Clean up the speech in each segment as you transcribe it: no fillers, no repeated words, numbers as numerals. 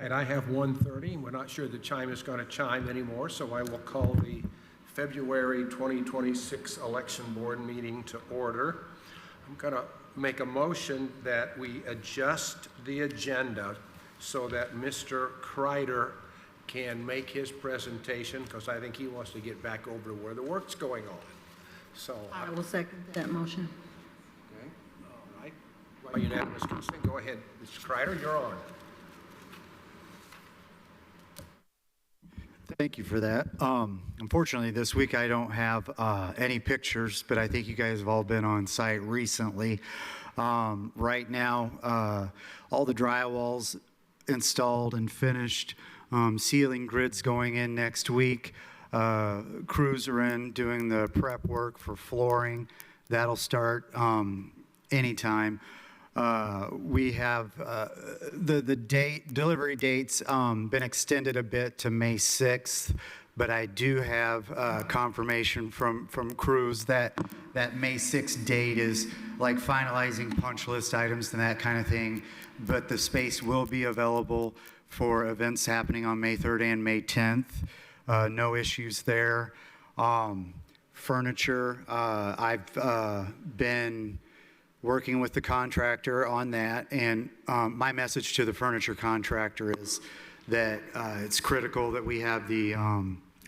And I have 1:30. We're not sure the chime is going to chime anymore, so I will call the February 2026 Election Board meeting to order. I'm going to make a motion that we adjust the agenda so that Mr. Kreider can make his presentation, because I think he wants to get back over to where the work's going on. So I will second that motion. Okay, all right. By unanimous consent, go ahead, Mr. Kreider, you're on. Thank you for that. Unfortunately, this week I don't have any pictures, but I think you guys have all been on site recently. Right now, all the drywall's installed and finished. Ceiling grids going in next week. Crews are in doing the prep work for flooring. That'll start anytime. We have the delivery date's been extended a bit to May 6th, but I do have confirmation from crews that May 6th date is like finalizing punch list items and that kind of thing, but the space will be available for events happening on May 3rd and May 10th. No issues there. Furniture, I've been working with the contractor on that, and my message to the furniture contractor is that it's critical that we have the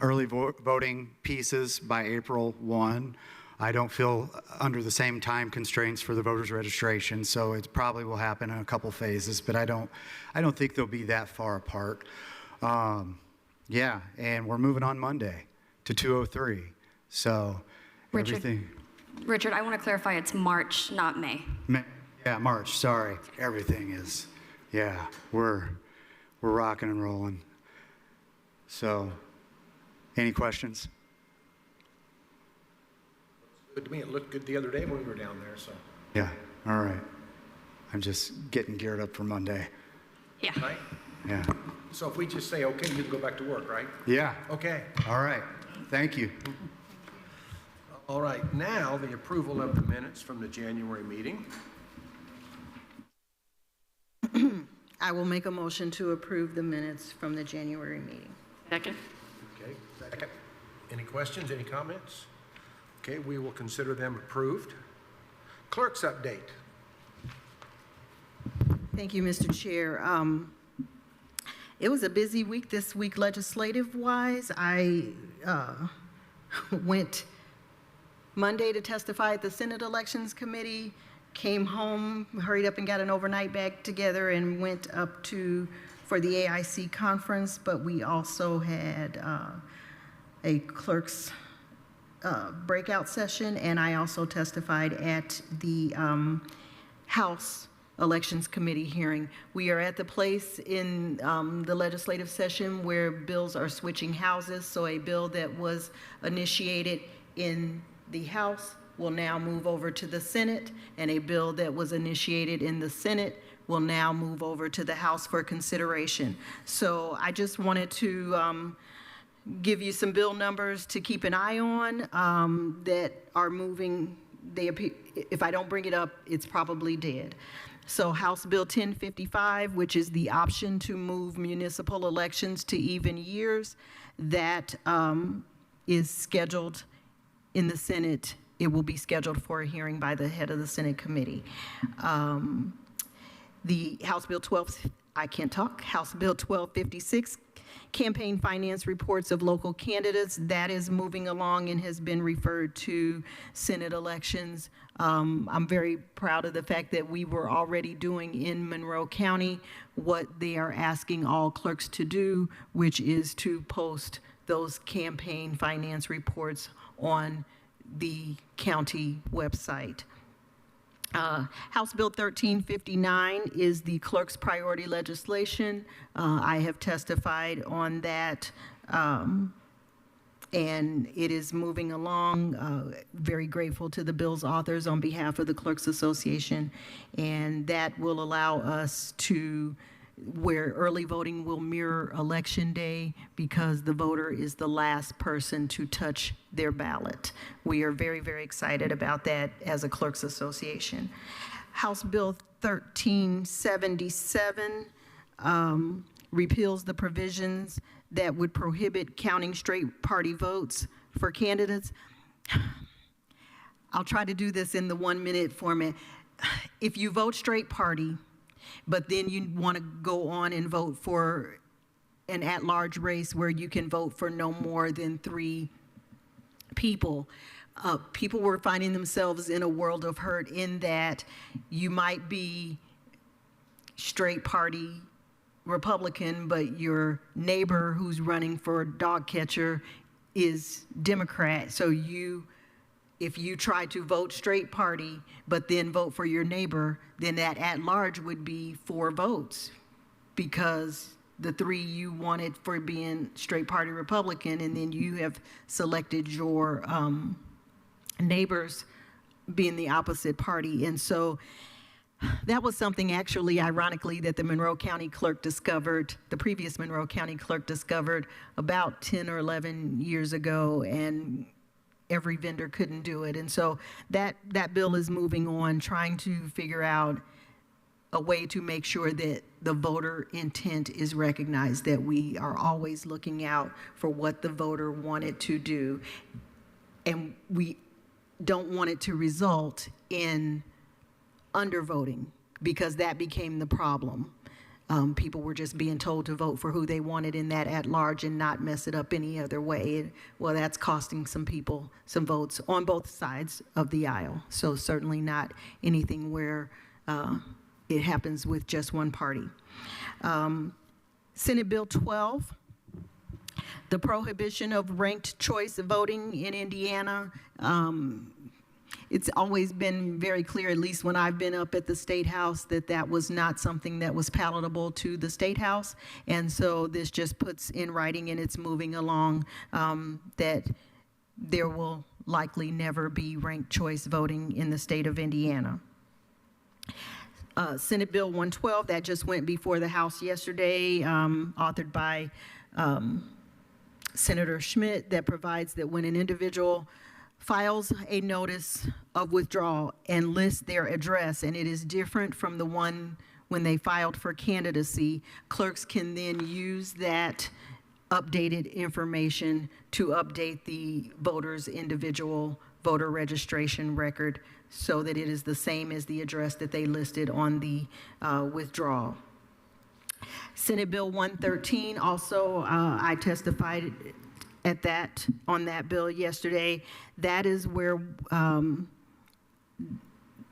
early voting pieces by April 1. I don't feel under the same time constraints for the voters registration, so it probably will happen in a couple phases, but I don't think they'll be that far apart. Yeah, and we're moving on Monday to 203. So everything. Richard, I want to clarify, it's March, not May. Yeah, March, sorry. Everything is, yeah, we're rocking and rolling. So, any questions? Good to me. It looked good the other day when we were down there, so. Yeah, all right. I'm just getting geared up for Monday. Yeah. Right? Yeah. So if we just say, okay, you can go back to work, right? Yeah. Okay. All right. Thank you. All right, now the approval of the minutes from the January meeting. I will make a motion to approve the minutes from the January meeting. Second. Okay, second. Any questions, any comments? Okay, we will consider them approved. Clerk's update. Thank you, Mr. Chair. It was a busy week this week legislative-wise. I went Monday to testify at the Senate Elections Committee, came home, hurried up and got an overnight bag together and went up for the AIC conference, but we also had a clerk's breakout session, and I also testified at the House Elections Committee hearing. We are at the place in the legislative session where bills are switching houses, so a bill that was initiated in the House will now move over to the Senate, and a bill that was initiated in the Senate will now move over to the House for consideration. So I just wanted to give you some bill numbers to keep an eye on that are moving. If I don't bring it up, it's probably dead. So House Bill 1055, which is the option to move municipal elections to even years, that is scheduled in the Senate. It will be scheduled for a hearing by the head of the Senate committee. The House Bill 12, I can't talk, House Bill 1256, campaign finance reports of local candidates, that is moving along and has been referred to Senate elections. I'm very proud of the fact that we were already doing in Monroe County what they are asking all clerks to do, which is to post those campaign finance reports on the county website. House Bill 1359 is the clerk's priority legislation. I have testified on that, and it is moving along. Very grateful to the bill's authors on behalf of the Clerks Association, and that will allow us to where early voting will mirror Election Day because the voter is the last person to touch their ballot. We are very, very excited about that as a Clerks Association. House Bill 1377 repeals the provisions that would prohibit counting straight party votes for candidates. I'll try to do this in the 1-minute format. If you vote straight party, but then you want to go on and vote for an at-large race where you can vote for no more than 3 people, people were finding themselves in a world of hurt in that you might be straight party Republican, but your neighbor who's running for dog catcher is Democrat. So if you try to vote straight party, but then vote for your neighbor, then that at-large would be 4 votes because the 3 you wanted for being straight party Republican, and then you have selected your neighbors being the opposite party. And so that was something actually, ironically, that the Monroe County clerk discovered, the previous Monroe County clerk discovered about 10 or 11 years ago, and every vendor couldn't do it. And so that bill is moving on, trying to figure out a way to make sure that the voter intent is recognized, that we are always looking out for what the voter wanted to do. And we don't want it to result in undervoting, because that became the problem. People were just being told to vote for who they wanted in that at-large and not mess it up any other way. Well, that's costing some people some votes on both sides of the aisle. So certainly not anything where it happens with just one party. Senate Bill 12, the prohibition of ranked choice voting in Indiana. It's always been very clear, at least when I've been up at the State House, that that was not something that was palatable to the State House. And so this just puts in writing, and it's moving along, that there will likely never be ranked choice voting in the state of Indiana. Senate Bill 112, that just went before the House yesterday, authored by Senator Schmidt, that provides that when an individual files a notice of withdrawal and lists their address, and it is different from the one when they filed for candidacy, clerks can then use that updated information to update the voter's individual voter registration record so that it is the same as the address that they listed on the withdrawal. Senate Bill 113, also I testified on that bill yesterday. That is where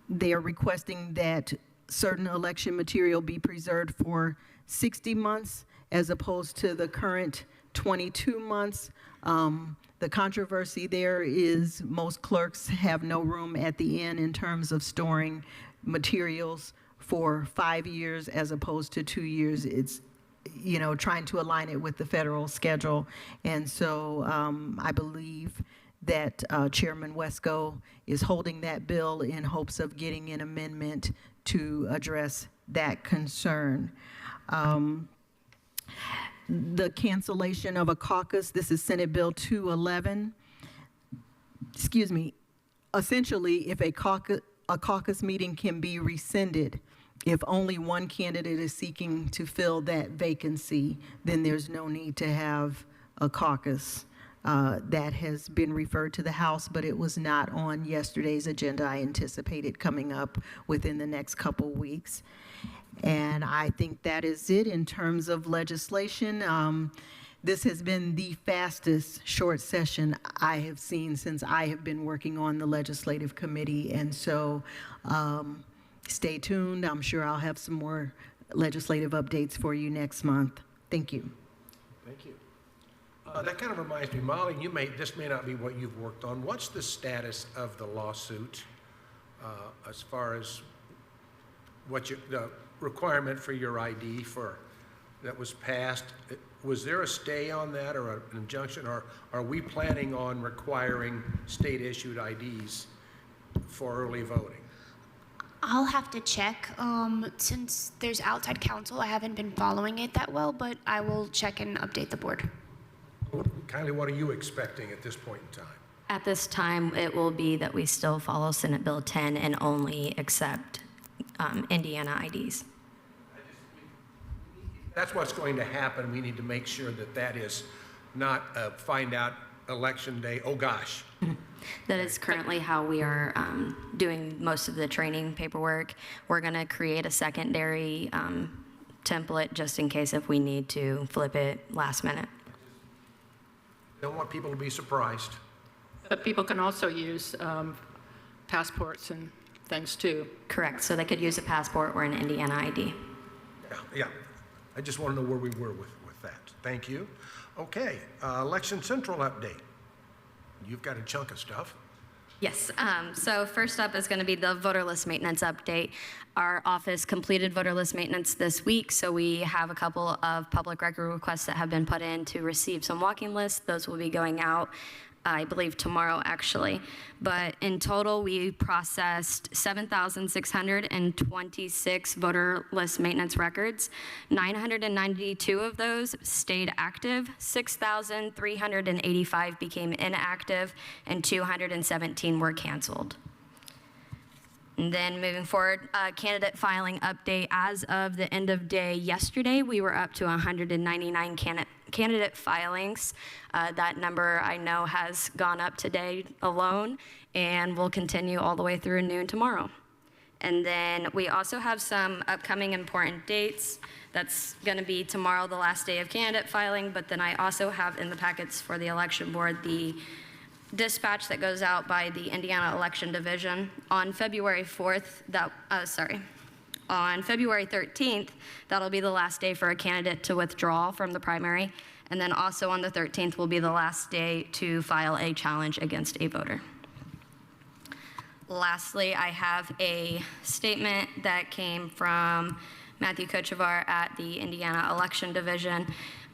they are requesting that certain election material be preserved for 60 months as opposed to the current 22 months. The controversy there is most clerks have no room at the end in terms of storing materials for 5 years as opposed to 2 years. It's, trying to align it with the federal schedule. And so I believe that Chairman Wesco is holding that bill in hopes of getting an amendment to address that concern. The cancellation of a caucus, this is Senate Bill 211. Excuse me. Essentially, if a caucus meeting can be rescinded if only one candidate is seeking to fill that vacancy, then there's no need to have a caucus. That has been referred to the House, but it was not on yesterday's agenda. I anticipate it coming up within the next couple weeks. And I think that is it in terms of legislation. This has been the fastest short session I have seen since I have been working on the legislative committee. And so stay tuned. I'm sure I'll have some more legislative updates for you next month. Thank you. Thank you. That kind of reminds me, Molly, this may not be what you've worked on. What's the status of the lawsuit as far as the requirement for your ID that was passed? Was there a stay on that or an injunction, or are we planning on requiring state-issued IDs for early voting? I'll have to check. Since there's outside counsel, I haven't been following it that well, but I will check and update the board. Kindly, what are you expecting at this point in time? At this time, it will be that we still follow Senate Bill 10 and only accept Indiana IDs. That's what's going to happen. We need to make sure that that is not find out election day, oh gosh. That is currently how we are doing most of the training paperwork. We're going to create a secondary template just in case if we need to flip it last minute. Don't want people to be surprised. But people can also use passports and things too. Correct. So they could use a passport or an Indiana ID. Yeah. I just want to know where we were with that. Thank you. Okay, Election Central update. You've got a chunk of stuff. Yes. So first up is going to be the voter list maintenance update. Our office completed voter list maintenance this week, so we have a couple of public record requests that have been put in to receive some walking lists. Those will be going out, I believe, tomorrow, actually. But in total, we processed 7,626 voter list maintenance records. 992 of those stayed active, 6,385 became inactive, and 217 were canceled. And then moving forward, candidate filing update. As of the end of day yesterday, we were up to 199 candidate filings. That number I know has gone up today alone and will continue all the way through noon tomorrow. And then we also have some upcoming important dates. That's going to be tomorrow, the last day of candidate filing, but then I also have in the packets for the election board the dispatch that goes out by the Indiana Election Division. On February 4th, on February 13th, that'll be the last day for a candidate to withdraw from the primary. And then also on the 13th will be the last day to file a challenge against a voter. Lastly, I have a statement that came from Matthew Kochevar at the Indiana Election Division.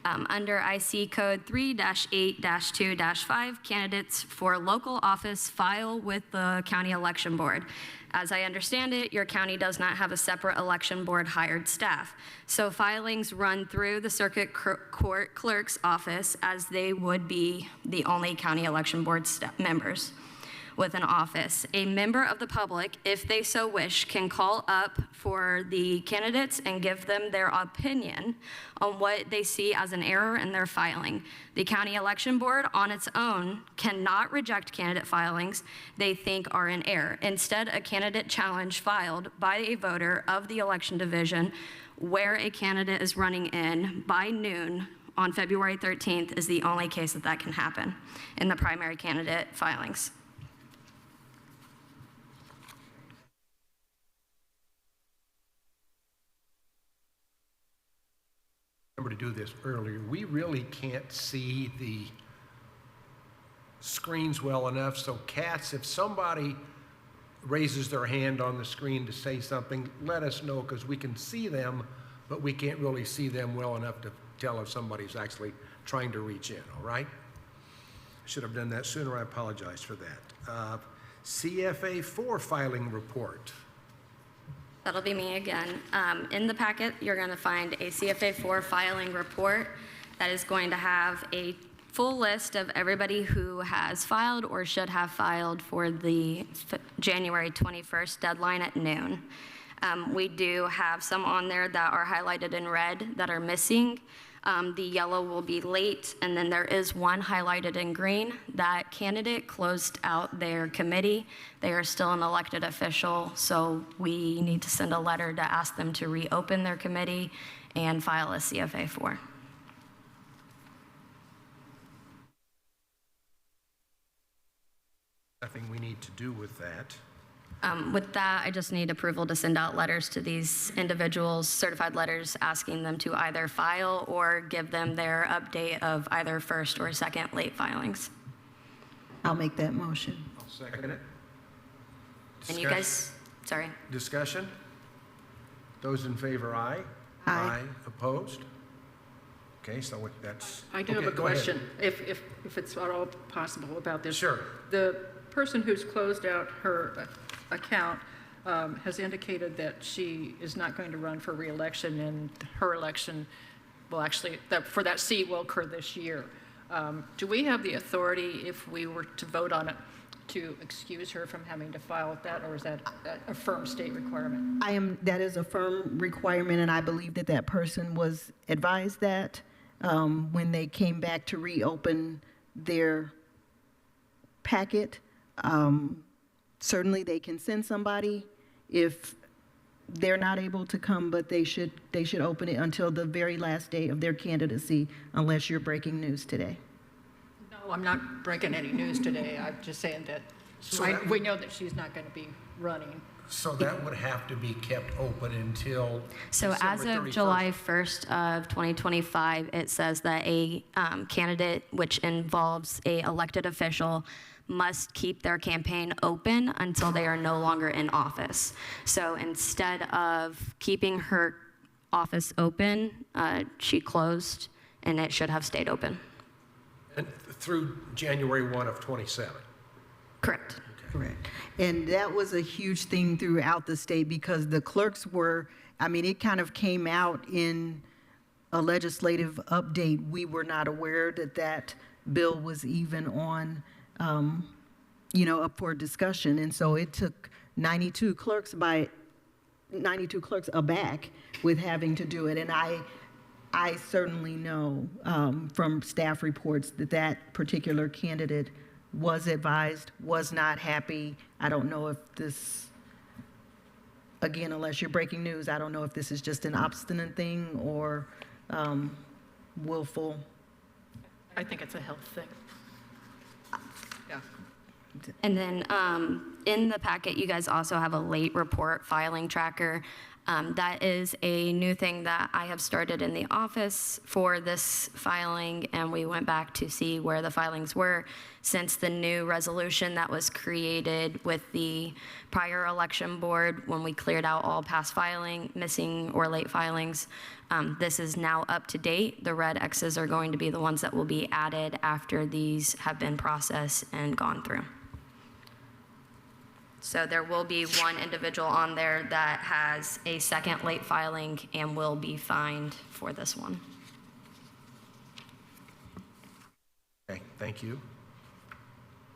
Under IC code 3-8-2-5, candidates for local office file with the county election board. As I understand it, your county does not have a separate election board hired staff. So filings run through the circuit court clerk's office as they would be the only county election board members with an office. A member of the public, if they so wish, can call up for the candidates and give them their opinion on what they see as an error in their filing. The county election board on its own cannot reject candidate filings they think are in error. Instead, a candidate challenge filed by a voter of the election division where a candidate is running in by noon on February 13th is the only case that can happen in the primary candidate filings. To do this earlier, we really can't see the screens well enough. So Katz, if somebody raises their hand on the screen to say something, let us know, because we can see them, but we can't really see them well enough to tell if somebody's actually trying to reach in, all right? I should have done that sooner. I apologize for that. CFA 4 filing report. That'll be me again. In the packet, you're going to find a CFA 4 filing report that is going to have a full list of everybody who has filed or should have filed for the January 21st deadline at noon. We do have some on there that are highlighted in red that are missing. The yellow will be late, and then there is one highlighted in green. That candidate closed out their committee. They are still an elected official, so we need to send a letter to ask them to reopen their committee and file a CFA 4. Nothing we need to do with that. With that, I just need approval to send out letters to these individuals, certified letters asking them to either file or give them their update of either first or second late filings. I'll make that motion. I'll second it. And you guys, sorry. Discussion? Those in favor, aye. Aye. Opposed? Okay, so that's. I do okay, have a go ahead. question, if it's at all possible about this. Sure. The person who's closed out her account has indicated that she is not going to run for re-election, and her election will actually, for that seat will occur this year. Do we have the authority, if we were to vote on it, to excuse her from having to file with that, or is that a firm state requirement? That is a firm requirement, and I believe that that person was advised that when they came back to reopen their packet. Certainly, they can send somebody if they're not able to come, but they should open it until the very last day of their candidacy, unless you're breaking news today. No, I'm not breaking any news today. I'm just saying that we know that she's not going to be running. So that would have to be kept open until So as December of 31st. July 1st of 2025, it says that a candidate, which involves a elected official, must keep their campaign open until they are no longer in office. So instead of keeping her office open, she closed, and it should have stayed open. And through January 1 of 27. Correct. Correct. And that was a huge thing throughout the state because the clerks were, it kind of came out in a legislative update. We were not aware that that bill was even on, up for discussion. And so it took 92 clerks aback with having to do it. And I certainly know from staff reports that that particular candidate was advised, was not happy. I don't know if this, again, unless you're breaking news, I don't know if this is just an obstinate thing or willful. I think it's a health thing. Yeah. And then in the packet, you guys also have a late report filing tracker. That is a new thing that I have started in the office for this filing, and we went back to see where the filings were since the new resolution that was created with the prior election board when we cleared out all past filing, missing or late filings. This is now up to date. The red X's are going to be the ones that will be added after these have been processed and gone through. So there will be one individual on there that has a second late filing and will be fined for this one. Okay, thank you.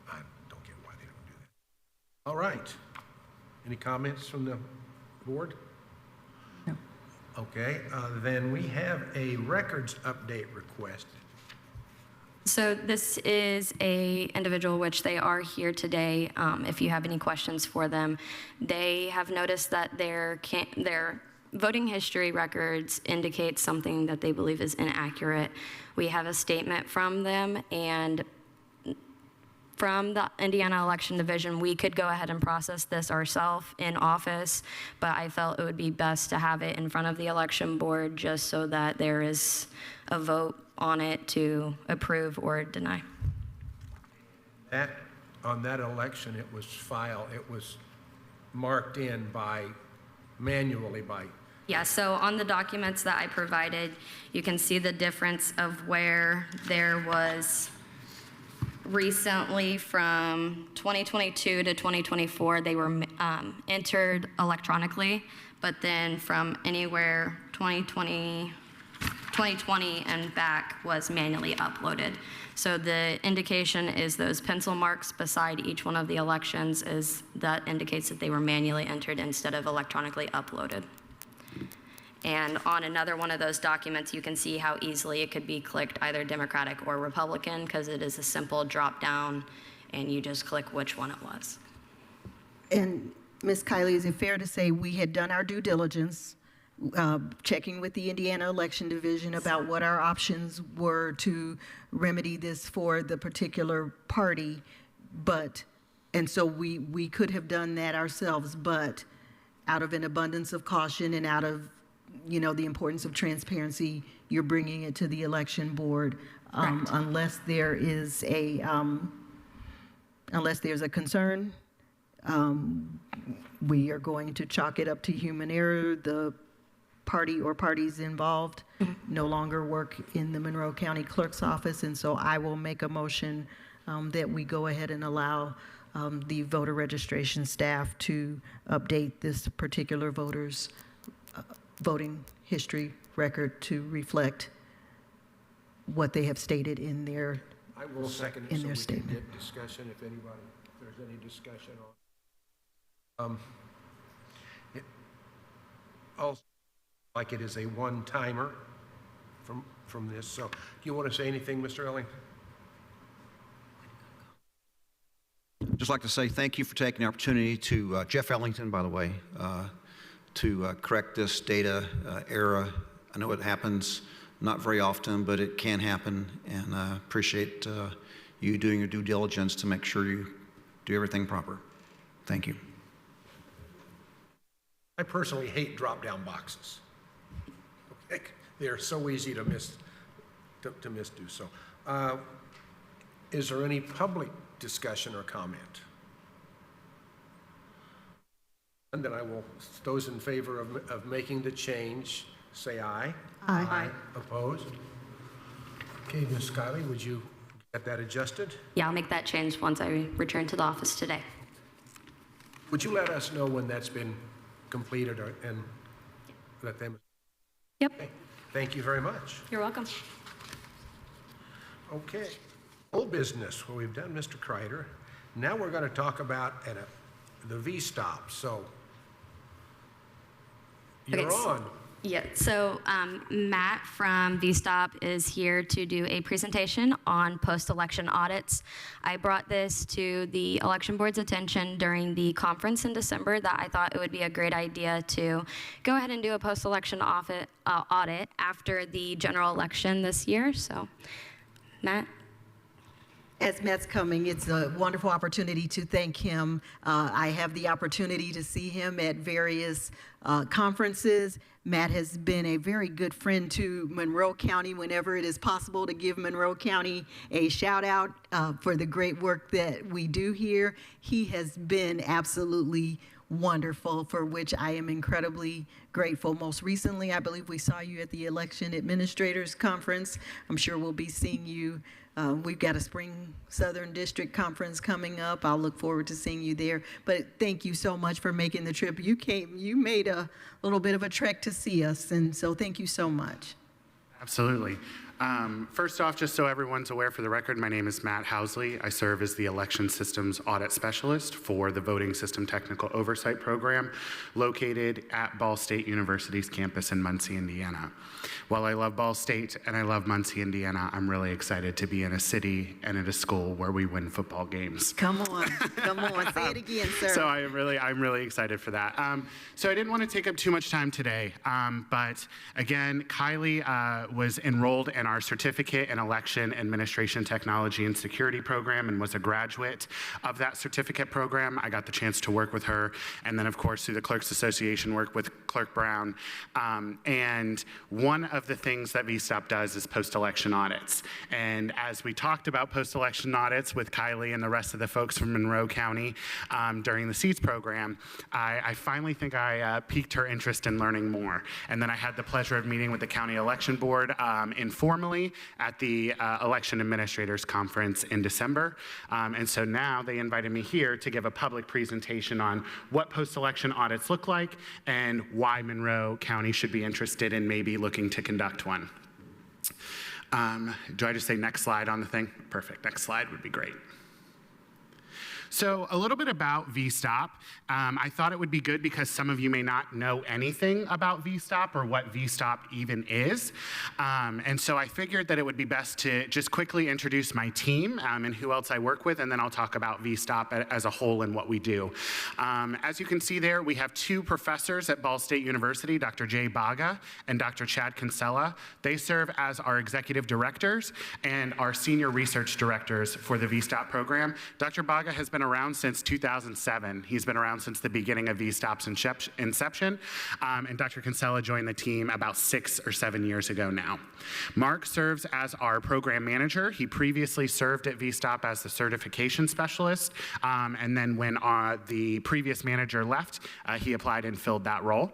I don't get why they don't do that. All right. Any comments from the board? No. Okay, then we have a records update request. So this is a individual which they are here today. If you have any questions for them, they have noticed that their voting history records indicate something that they believe is inaccurate. We have a statement from them, and from the Indiana Election Division, we could go ahead and process this ourselves in office, but I felt it would be best to have it in front of the election board just so that there is a vote on it to approve or deny. On that election, it was marked in manually by. Yeah, so on the documents that I provided, you can see the difference of where there was recently from 2022 to 2024, they were entered electronically, but then from anywhere 2020 and back was manually uploaded. So the indication is those pencil marks beside each one of the elections that indicates that they were manually entered instead of electronically uploaded. And on another one of those documents, you can see how easily it could be clicked either Democratic or Republican because it is a simple drop down and you just click which one it was. And Ms. Kiley, is it fair to say we had done our due diligence, checking with the Indiana Election Division about what our options were to remedy this for the particular party, and so we could have done that ourselves, but out of an abundance of caution and out of the importance of transparency, you're bringing it to the election board unless there's a concern. We are going to chalk it up to human error. The party or parties involved no longer work in the Monroe County Clerk's office, and so I will make a motion that we go ahead and allow the voter registration staff to update this particular voter's voting history record to reflect what they have stated in their I will second it in so their we can statement. get discussion if there's any discussion on. It also, like it is a one-timer from this, so do you want to say anything, Mr. Ellington? Just like to say thank you for taking the opportunity to, Jeff Ellington, by the way, to correct this data error. I know it happens not very often, but it can happen, and I appreciate you doing your due diligence to make sure you do everything proper. Thank you. I personally hate drop-down boxes. Okay? They're so easy to misdo so. Is there any public discussion or comment? And then those in favor of making the change, say aye. Aye. Aye. Opposed? Okay, Ms. Kiley, would you get that adjusted? Yeah, I'll make that change once I return to the office today. Would you let us know when that's been completed and let them? Yep, Okay. Thank you very much. you're welcome. Okay. Old business, well, we've done Mr. Kreider. Now we're going to talk about the V-stop, so you're Okay, on. Yeah, so Matt from VSTOP is here to do a presentation on post-election audits. I brought this to the election board's attention during the conference in December that I thought it would be a great idea to go ahead and do a post-election audit after the general election this year. So, Matt? As Matt's coming, it's a wonderful opportunity to thank him. I have the opportunity to see him at various conferences. Matt has been a very good friend to Monroe County whenever it is possible to give Monroe County a shout out for the great work that we do here. He has been absolutely wonderful, for which I am incredibly grateful. Most recently, I believe we saw you at the Election Administrators Conference. I'm sure we'll be seeing you. We've got a Spring Southern District Conference coming up. I'll look forward to seeing you there. But thank you so much for making the trip. You made a little bit of a trek to see us, and so thank you so much. Absolutely. First off, just so everyone's aware, for the record, my name is Matt Housley. I serve as the Election Systems Audit Specialist for the Voting System Technical Oversight Program located at Ball State University's campus in Muncie, Indiana. While I love Ball State and I love Muncie, Indiana, I'm really excited to be in a city and at a school where we win football games. Come on, say it again, sir. So I'm really excited for that. So I didn't want to take up too much time today, but again, Kylie was enrolled in our Certificate in Election Administration Technology and Security program and was a graduate of that certificate program. I got the chance to work with her, and then of course through the Clerks Association work with Clerk Brown. And one of the things that VSTOP does is post-election audits. And as we talked about post-election audits with Kylie and the rest of the folks from Monroe County during the SEATS program, I finally think I piqued her interest in learning more. And then I had the pleasure of meeting with the County Election Board informally at the Election Administrators Conference in December. And so now they invited me here to give a public presentation on what post-election audits look like and why Monroe County should be interested in maybe looking to conduct one. Do I just say next slide on the thing? Perfect, next slide would be great. So a little bit about VSTOP. I thought it would be good because some of you may not know anything about VSTOP or what VSTOP even is. And so I figured that it would be best to just quickly introduce my team and who else I work with, and then I'll talk about VSTOP as a whole and what we do. As you can see there, we have two professors at Ball State University, Dr. Jay Baga and Dr. Chad Kinsella. They serve as our executive directors and our senior research directors for the VSTOP program. Dr. Baga has been around since 2007. He's been around since the beginning of VSTOP's inception, and Dr. Kinsella joined the team about 6 or 7 years ago now. Mark serves as our program manager. He previously served at VSTOP as the certification specialist, and then when the previous manager left, he applied and filled that role.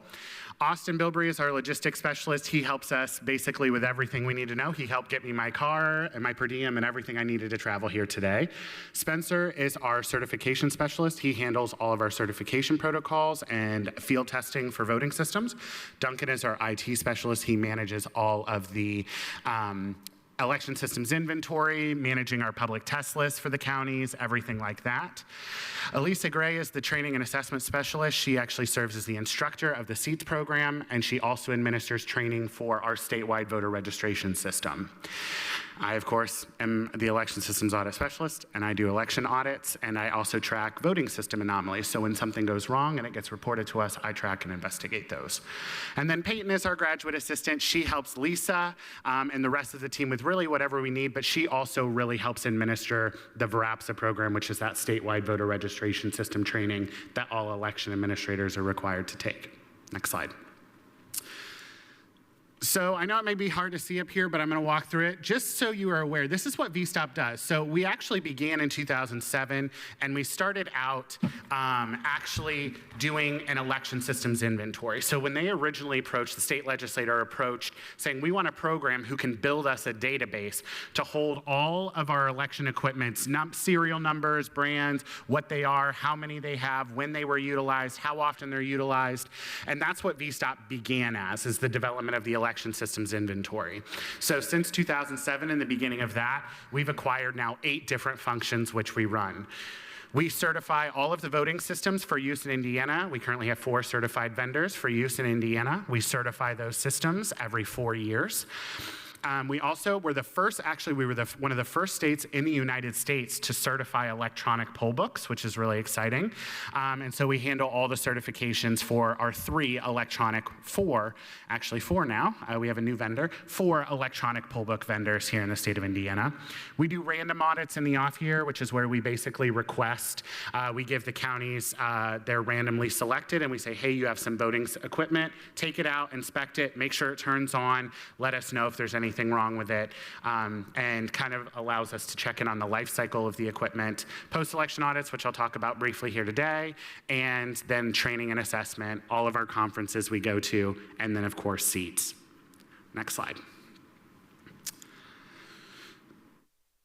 Austin Bilbrey is our logistics specialist. He helps us basically with everything we need to know. He helped get me my car and my per diem and everything I needed to travel here today. Spencer is our certification specialist. He handles all of our certification protocols and field testing for voting systems. Duncan is our IT specialist. He manages all of the election systems inventory, managing our public test list for the counties, everything like that. Elisa Gray is the training and assessment specialist. She actually serves as the instructor of the SEATS program, and she also administers training for our statewide voter registration system. I, of course, am the election systems audit specialist, and I do election audits, and I also track voting system anomalies. So when something goes wrong and it gets reported to us, I track and investigate those. And then Peyton is our graduate assistant. She helps Lisa and the rest of the team with really whatever we need, but she also really helps administer the VRAPSA program, which is that statewide voter registration system training that all election administrators are required to take. Next slide. So I know it may be hard to see up here, but I'm going to walk through it. Just so you are aware, this is what VSTOP does. So we actually began in 2007, and we started out actually doing an election systems inventory. So when they originally approached, the state legislator approached saying, we want a program who can build us a database to hold all of our election equipment's serial numbers, brands, what they are, how many they have, when they were utilized, how often they're utilized. And that's what VSTOP began as, is the development of the election systems inventory. So since 2007 and the beginning of that, we've acquired now 8 different functions which we run. We certify all of the voting systems for use in Indiana. We currently have 4 certified vendors for use in Indiana. We certify those systems every 4 years. We also were the first, actually, we were one of the first states in the United States to certify electronic poll books, which is really exciting. And so we handle all the certifications for our 4 now, we have a new vendor, 4 electronic poll book vendors here in the state of Indiana. We do random audits in the off year, which is where we basically request, we give the counties, they're randomly selected, and we say, hey, you have some voting equipment, take it out, inspect it, make sure it turns on, let us know if there's anything wrong with it, and kind of allows us to check in on the life cycle of the equipment. Post-election audits, which I'll talk about briefly here today, and then training and assessment, all of our conferences we go to, and then of course SEATS. Next slide.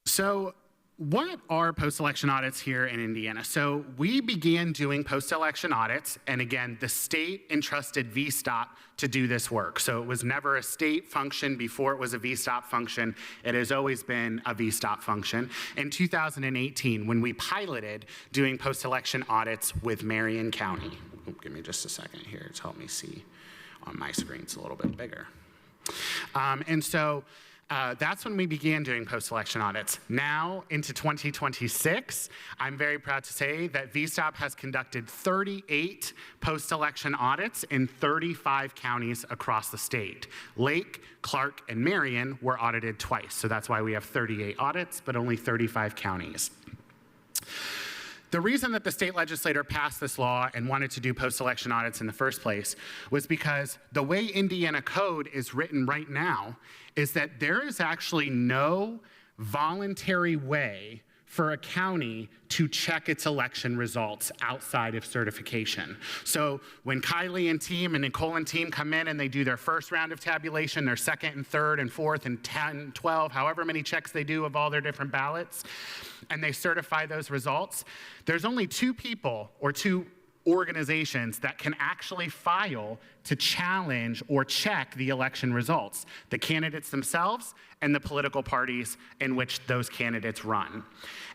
So what are post-election audits here in Indiana? So we began doing post-election audits, and again, the state entrusted VSTOP to do this work. So it was never a state function before it was a VSTOP function. It has always been a VSTOP function. In 2018, when we piloted doing post-election audits with Marion County. Give me just a second here to help me see on my screen. It's a little bit bigger. That's when we began doing post-election audits. Now, into 2026, I'm very proud to say that VSTOP has conducted 38 post-election audits in 35 counties across the state. Lake, Clark, and Marion were audited twice, so that's why we have 38 audits, but only 35 counties. The reason that the state legislator passed this law and wanted to do post-election audits in the first place was because the way Indiana code is written right now is that there is actually no voluntary way for a county to check its election results outside of certification. So when Kylie and team and Nicole and team come in and they do their first round of tabulation, their second and third and fourth and 10, 12, however many checks they do of all their different ballots, and they certify those results, there's only 2 people or 2 organizations that can actually file to challenge or check the election results: the candidates themselves and the political parties in which those candidates run.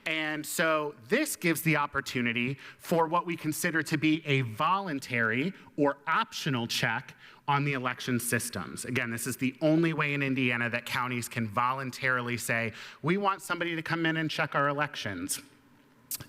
And so this gives the opportunity for what we consider to be a voluntary or optional check on the election systems. Again, this is the only way in Indiana that counties can voluntarily say, we want somebody to come in and check our elections.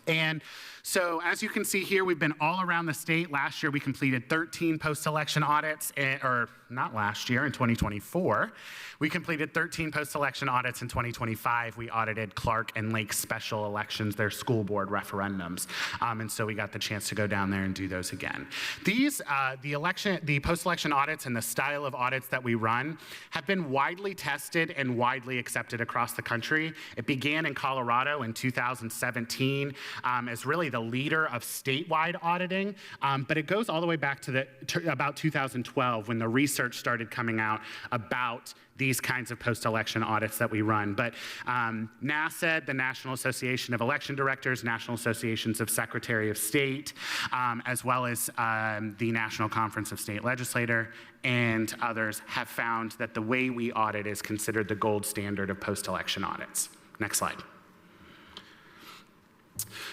And so as you can see here, we've been all around the state. Last year, we completed 13 post-election audits, or not last year, in 2024. We completed 13 post-election audits. In 2025, we audited Clark and Lake special elections, their school board referendums. And so we got the chance to go down there and do those again. These, the post-election audits and the style of audits that we run have been widely tested and widely accepted across the country. It began in Colorado in 2017. as really the leader of statewide auditing, but it goes all the way back to about 2012 when the research started coming out about these kinds of post-election audits that we run. But NASED, the National Association of Election Directors, National Associations of Secretary of State, as well as the National Conference of State Legislature and others have found that the way we audit is considered the gold standard of post-election audits. Next slide.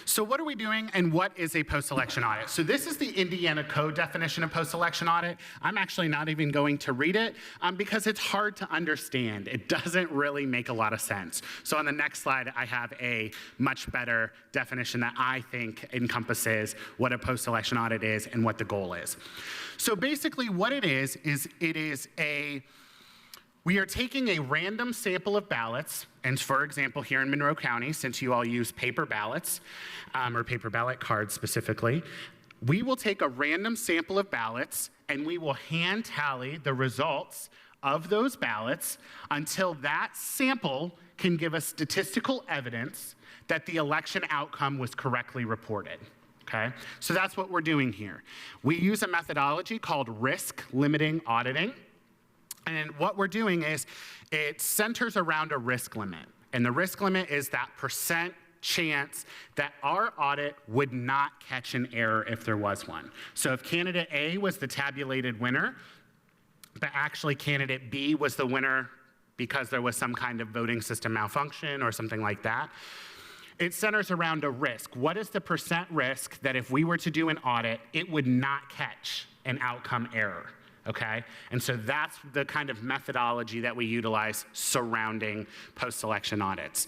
So what are we doing and what is a post-election audit? So this is the Indiana Code definition of post-election audit. I'm actually not even going to read it because it's hard to understand. It doesn't really make a lot of sense. So on the next slide, I have a much better definition that I think encompasses what a post-election audit is and what the goal is. So basically what it is we are taking a random sample of ballots, and for example, here in Monroe County, since you all use paper ballots, or paper ballot cards specifically, we will take a random sample of ballots and we will hand tally the results of those ballots until that sample can give us statistical evidence that the election outcome was correctly reported. Okay? So that's what we're doing here. We use a methodology called risk limiting auditing. And what we're doing is it centers around a risk limit. And the risk limit is that percent chance that our audit would not catch an error if there was one. So if candidate A was the tabulated winner, but actually candidate B was the winner because there was some kind of voting system malfunction or something like that, it centers around a risk. What is the percent risk that if we were to do an audit, it would not catch an outcome error? Okay? And so that's the kind of methodology that we utilize surrounding post-election audits.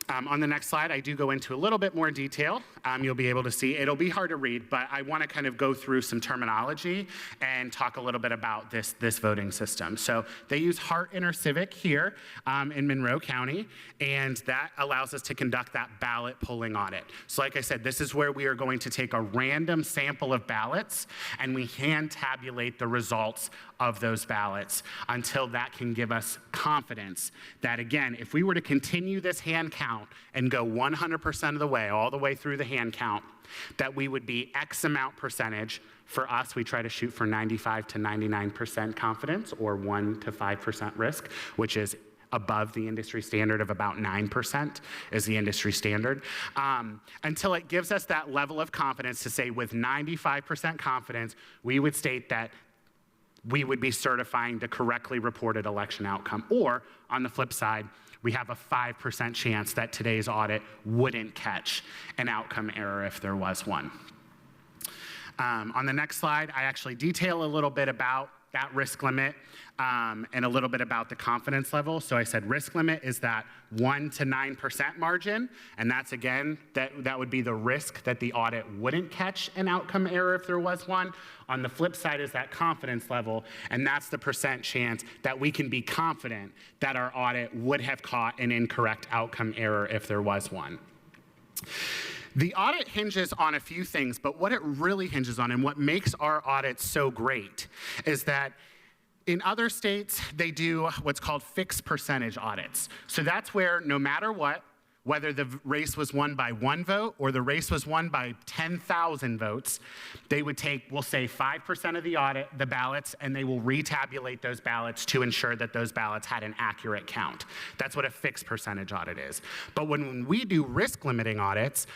On the next slide, I do go into a little bit more detail. You'll be able to see. It'll be hard to read, but I want to kind of go through some terminology and talk a little bit about this voting system. So they use Hart InterCivic here in Monroe County, and that allows us to conduct that ballot polling audit. So like I said, this is where we are going to take a random sample of ballots, and we hand tabulate the results of those ballots until that can give us confidence that, again, if we were to continue this hand count and go 100% of the way, all the way through the hand count, that we would be X amount percentage. For us, we try to shoot for 95 to 99% confidence or 1 to 5% risk, which is above the industry standard of about 9% is the industry standard, until it gives us that level of confidence to say with 95% confidence, we would state that we would be certifying the correctly reported election outcome. Or on the flip side, we have a 5% chance that today's audit wouldn't catch an outcome error if there was one. On the next slide, I actually detail a little bit about that risk limit and a little bit about the confidence level. So I said risk limit is that 1 to 9% margin, and that's again, that would be the risk that the audit wouldn't catch an outcome error if there was one. On the flip side is that confidence level, and that's the percent chance that we can be confident that our audit would have caught an incorrect outcome error if there was one. The audit hinges on a few things, but what it really hinges on and what makes our audit so great is that in other states, they do what's called fixed percentage audits. So that's where no matter what, whether the race was won by 1 vote or the race was won by 10,000 votes, they would take, we'll say 5% of the ballots, and they will retabulate those ballots to ensure that those ballots had an accurate count. That's what a fixed percentage audit is. But when we do risk limiting audits,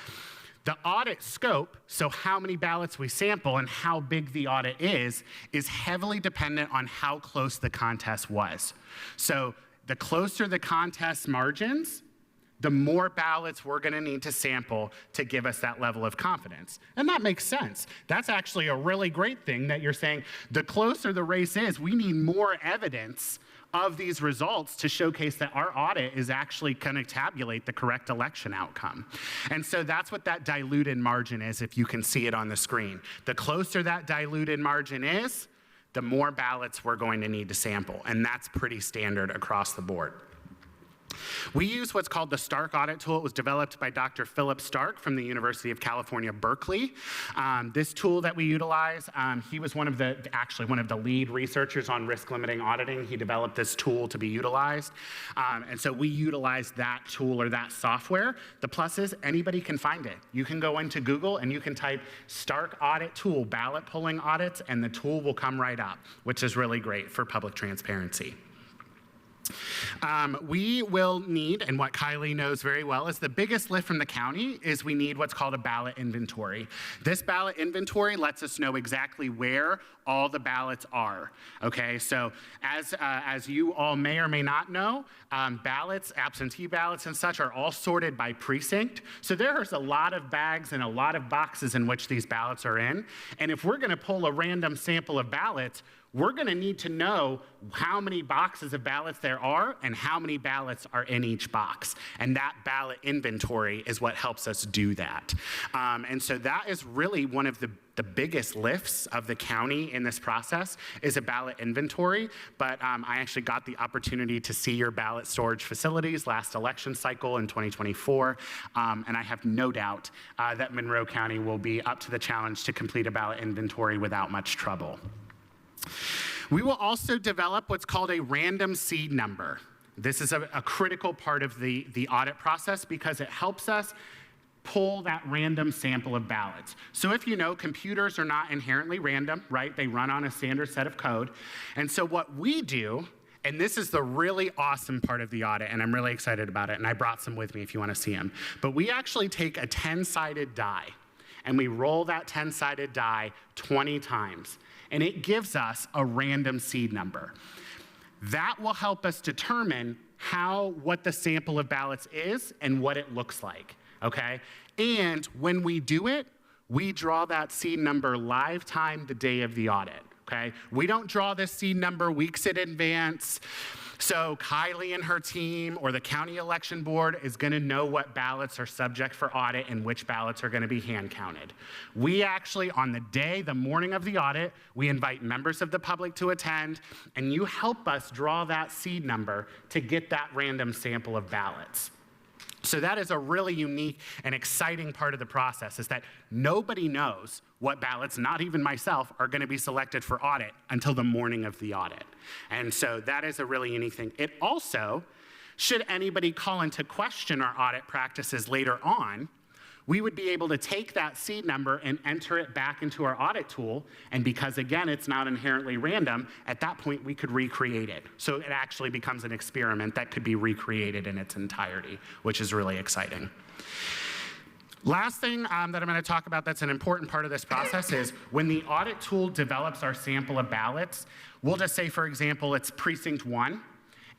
the audit scope, so how many ballots we sample and how big the audit is heavily dependent on how close the contest was. So the closer the contest margins, the more ballots we're going to need to sample to give us that level of confidence. And that makes sense. That's actually a really great thing that you're saying the closer the race is, we need more evidence of these results to showcase that our audit is actually going to tabulate the correct election outcome. And so that's what that diluted margin is, if you can see it on the screen. The closer that diluted margin is, the more ballots we're going to need to sample. And that's pretty standard across the board. We use what's called the Stark audit tool. It was developed by Dr. Philip Stark from the University of California, Berkeley. This tool that we utilize, he was one of the lead researchers on risk limiting auditing. He developed this tool to be utilized. And so we utilize that tool or that software. The plus is anybody can find it. You can go into Google and you can type Stark audit tool, ballot polling audits, and the tool will come right up, which is really great for public transparency. We will need, and what Kylie knows very well, is the biggest lift from the county is we need what's called a ballot inventory. This ballot inventory lets us know exactly where all the ballots are, okay? So as you all may or may not know, ballots, absentee ballots and such are all sorted by precinct. So there's a lot of bags and a lot of boxes in which these ballots are in. And if we're gonna pull a random sample of ballots, we're going to need to know how many boxes of ballots there are and how many ballots are in each box. And that ballot inventory is what helps us do that. And so that is really one of the biggest lifts of the county in this process is a ballot inventory. But I actually got the opportunity to see your ballot storage facilities last election cycle in 2024. And I have no doubt that Monroe County will be up to the challenge to complete a ballot inventory without much trouble. We will also develop what's called a random seed number. This is a critical part of the audit process because it helps us pull that random sample of ballots. So if you know, computers are not inherently random, right? They run on a standard set of code. And so what we do, and this is the really awesome part of the audit, and I'm really excited about it, and I brought some with me if you want to see them, but we actually take a 10-sided die, and we roll that 10-sided die 20 times. And it gives us a random seed number. That will help us determine what the sample of ballots is and what it looks like, okay? And when we do it, we draw that seed number live time the day of the audit, okay? We don't draw this seed number weeks in advance. So Kylie and her team or the county election board is going to know what ballots are subject for audit and which ballots are going to be hand counted. We actually, on the morning of the audit, we invite members of the public to attend, and you help us draw that seed number to get that random sample of ballots. So that is a really unique and exciting part of the process, is that nobody knows what ballots, not even myself, are going to be selected for audit until the morning of the audit. And so that is a really unique thing. It also, should anybody call into question our audit practices later on, we would be able to take that seed number and enter it back into our audit tool. And because, again, it's not inherently random, at that point, we could recreate it. So it actually becomes an experiment that could be recreated in its entirety, which is really exciting. Last thing that I'm going to talk about that's an important part of this process is when the audit tool develops our sample of ballots, we'll just say, for example, it's precinct 1.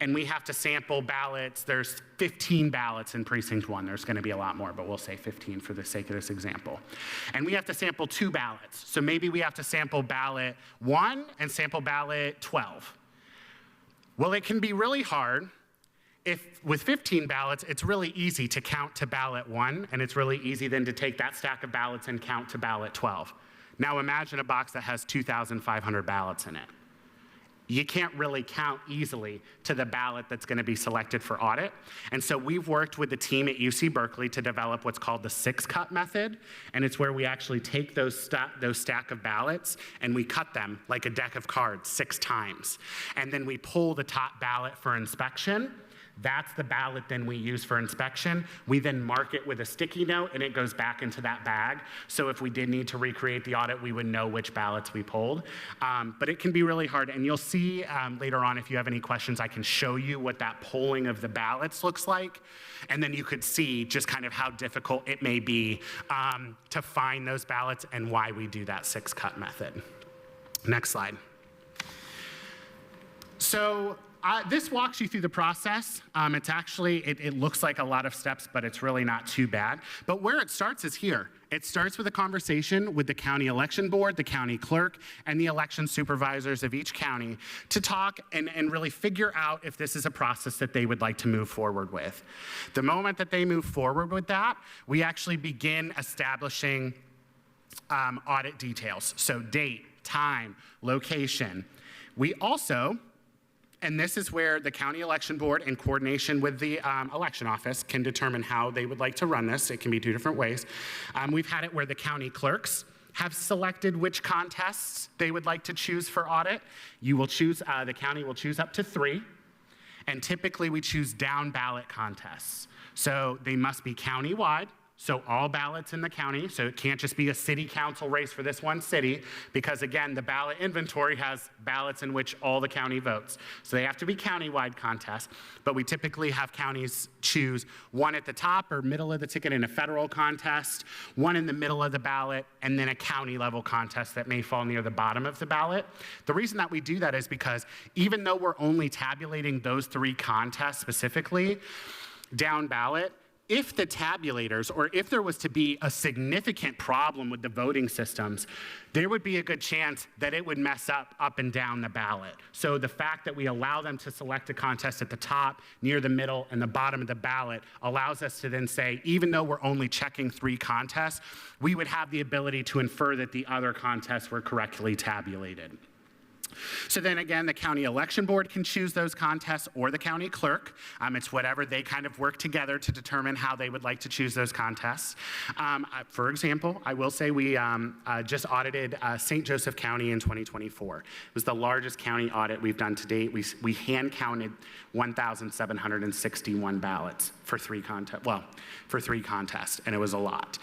And we have to sample ballots. There's 15 ballots in precinct 1. There's going to be a lot more, but we'll say 15 for the sake of this example. And we have to sample 2 ballots. So maybe we have to sample ballot 1 and sample ballot 12. Well, it can be really hard if with 15 ballots, it's really easy to count to ballot 1, and it's really easy then to take that stack of ballots and count to ballot 12. Now imagine a box that has 2,500 ballots in it. You can't really count easily to the ballot that's going to be selected for audit. And so we've worked with the team at UC Berkeley to develop what's called the 6-cut method. And it's where we actually take those stack of ballots and we cut them like a deck of cards 6 times. And then we pull the top ballot for inspection. That's the ballot then we use for inspection. We then mark it with a sticky note and it goes back into that bag. So if we did need to recreate the audit, we would know which ballots we pulled. But it can be really hard. And you'll see later on, if you have any questions, I can show you what that polling of the ballots looks like. And then you could see just kind of how difficult it may be to find those ballots and why we do that 6-cut method. Next slide. So this walks you through the process. It's actually, it looks like a lot of steps, but it's really not too bad. But where it starts is here. It starts with a conversation with the county election board, the county clerk, and the election supervisors of each county to talk and really figure out if this is a process that they would like to move forward with. The moment that they move forward with that, we actually begin establishing audit details. So date, time, location. We also, And this is where the county election board, in coordination with the election office, can determine how they would like to run this. It can be two different ways. We've had it where the county clerks have selected which contests they would like to choose for audit. You will choose, the county will choose up to 3. And typically we choose down ballot contests. So they must be county-wide, so all ballots in the county. So it can't just be a city council race for this one city, because again, the ballot inventory has ballots in which all the county votes. So they have to be county-wide contests, but we typically have counties choose one at the top or middle of the ticket in a federal contest, one in the middle of the ballot, and then a county level contest that may fall near the bottom of the ballot. The reason that we do that is because even though we're only tabulating those 3 contests specifically, down ballot, if the tabulators, or if there was to be a significant problem with the voting systems, there would be a good chance that it would mess up and down the ballot. So the fact that we allow them to select a contest at the top, near the middle, and the bottom of the ballot allows us to then say, even though we're only checking 3 contests, we would have the ability to infer that the other contests were correctly tabulated. So then again, the county election board can choose those contests, or the county clerk. It's whatever they kind of work together to determine how they would like to choose those contests. For example, I will say we just audited St. Joseph County in 2024. It was the largest county audit we've done to date. We hand counted 1,761 ballots for 3 contests, and it was a lot.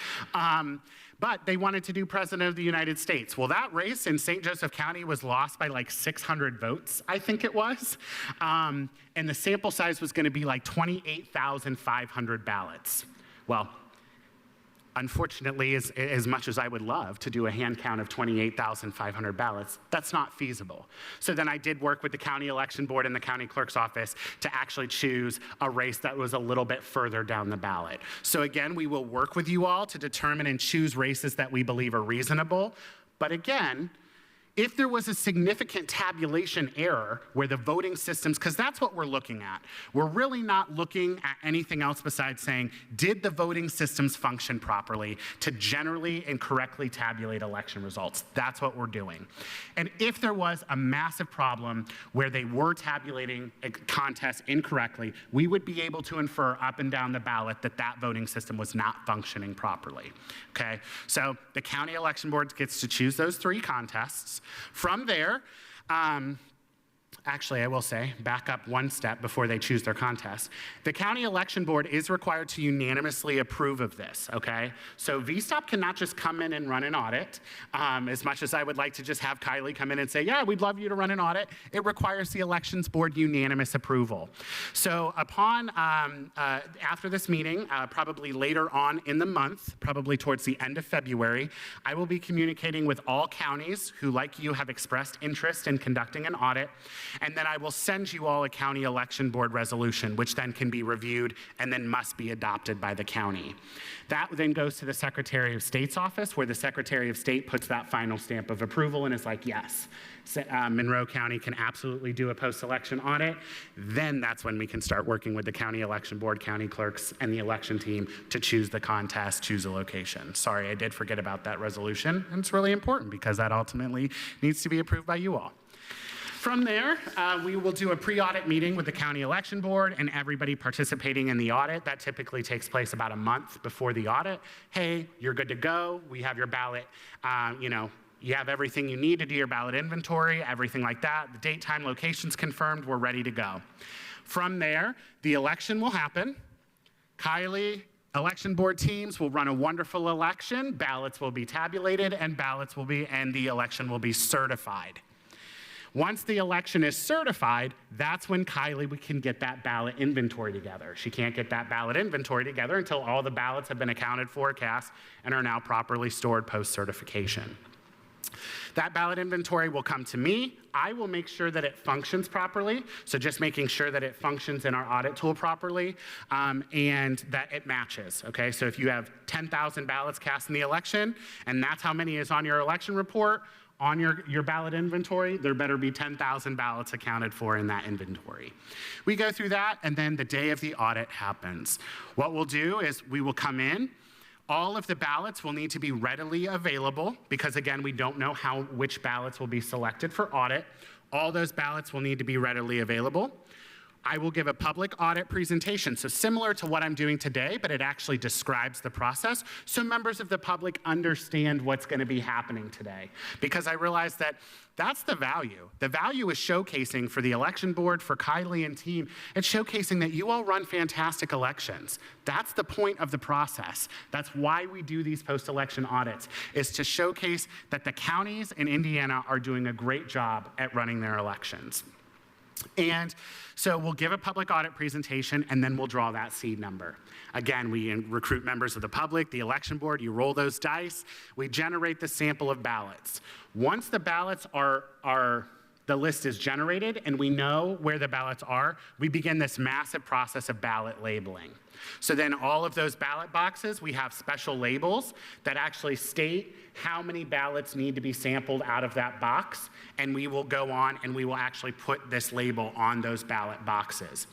But they wanted to do President of the United States. Well, that race in St. Joseph County was lost by like 600 votes, I think it was. And the sample size was gonna be like 28,500 ballots. Well, unfortunately, as much as I would love to do a hand count of 28,500 ballots, that's not feasible. So then I did work with the county election board and the county clerk's office to actually choose a race that was a little bit further down the ballot. So again, we will work with you all to determine and choose races that we believe are reasonable. But again, if there was a significant tabulation error where the voting systems, because that's what we're looking at. We're really not looking at anything else besides saying, did the voting systems function properly to generally and correctly tabulate election results? That's what we're doing. And if there was a massive problem where they were tabulating a contest incorrectly, we would be able to infer up and down the ballot that that voting system was not functioning properly, okay? So the county election board gets to choose those 3 contests. From there, actually, I will say, back up one step before they choose their contest. The county election board is required to unanimously approve of this, okay? So VSTOP cannot just come in and run an audit. As much as I would like to just have Kylie come in and say, yeah, we'd love you to run an audit, it requires the elections board unanimous approval. So upon, after this meeting, probably later on in the month, probably towards the end of February, I will be communicating with all counties who, like you, have expressed interest in conducting an audit. And then I will send you all a county election board resolution, which then can be reviewed and then must be adopted by the county. That then goes to the Secretary of State's office, where the Secretary of State puts that final stamp of approval and is like, yes, Monroe County can absolutely do a post-election audit. Then that's when we can start working with the county election board, county clerks, and the election team to choose the contest, choose a location. Sorry, I did forget about that resolution, and it's really important because that ultimately needs to be approved by you all. From there, we will do a pre-audit meeting with the county election board and everybody participating in the audit. That typically takes place about a month before the audit. Hey, you're good to go. We have your ballot, you have everything you need to do your ballot inventory, everything like that. The date, time, location's confirmed, we're ready to go. From there, the election will happen. Kylie, election board teams will run a wonderful election. Ballots will be tabulated and the election will be certified. Once the election is certified, that's when Kylie can get that ballot inventory together. She can't get that ballot inventory together until all the ballots have been accounted for, cast, and are now properly stored post-certification. That ballot inventory will come to me. I will make sure that it functions properly, so just making sure that it functions in our audit tool properly, and that it matches, okay? So if you have 10,000 ballots cast in the election, and that's how many is on your election report, on your ballot inventory, there better be 10,000 ballots accounted for in that inventory. We go through that, and then the day of the audit happens. What we'll do is we will come in. All of the ballots will need to be readily available because, again, we don't know which ballots will be selected for audit. All those ballots will need to be readily available. I will give a public audit presentation, so similar to what I'm doing today, but it actually describes the process so members of the public understand what's going to be happening today. Because I realize that that's the value. The value is showcasing for the election board, for Kylie and team, it's showcasing that you all run fantastic elections. That's the point of the process. That's why we do these post-election audits, is to showcase that the counties in Indiana are doing a great job at running their elections. And so we'll give a public audit presentation, and then we'll draw that seed number. Again, we recruit members of the public, the election board, you roll those dice, we generate the sample of ballots. Once the ballots the list is generated and we know where the ballots are, we begin this massive process of ballot labeling. So then all of those ballot boxes, we have special labels that actually state how many ballots need to be sampled out of that box, and we will go on and we will actually put this label on those ballot boxes.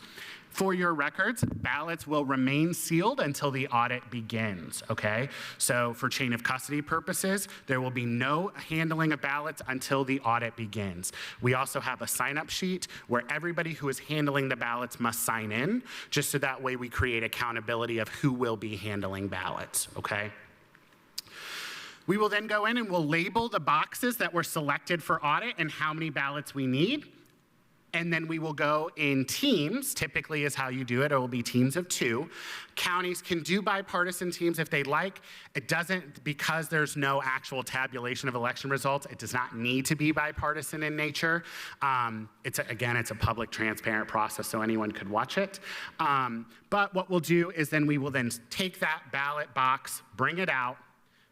For your records, ballots will remain sealed until the audit begins, okay? So for chain of custody purposes, there will be no handling of ballots until the audit begins. We also have a sign-up sheet where everybody who is handling the ballots must sign in, just so that way we create accountability of who will be handling ballots, okay? We will then go in and we'll label the boxes that were selected for audit and how many ballots we need. And then we will go in teams, typically is how you do it. It will be teams of 2. Counties can do bipartisan teams if they like. It doesn't, because there's no actual tabulation of election results, it does not need to be bipartisan in nature. Again, it's a public, transparent process, so anyone could watch it. But what we'll do is then we will then take that ballot box, bring it out,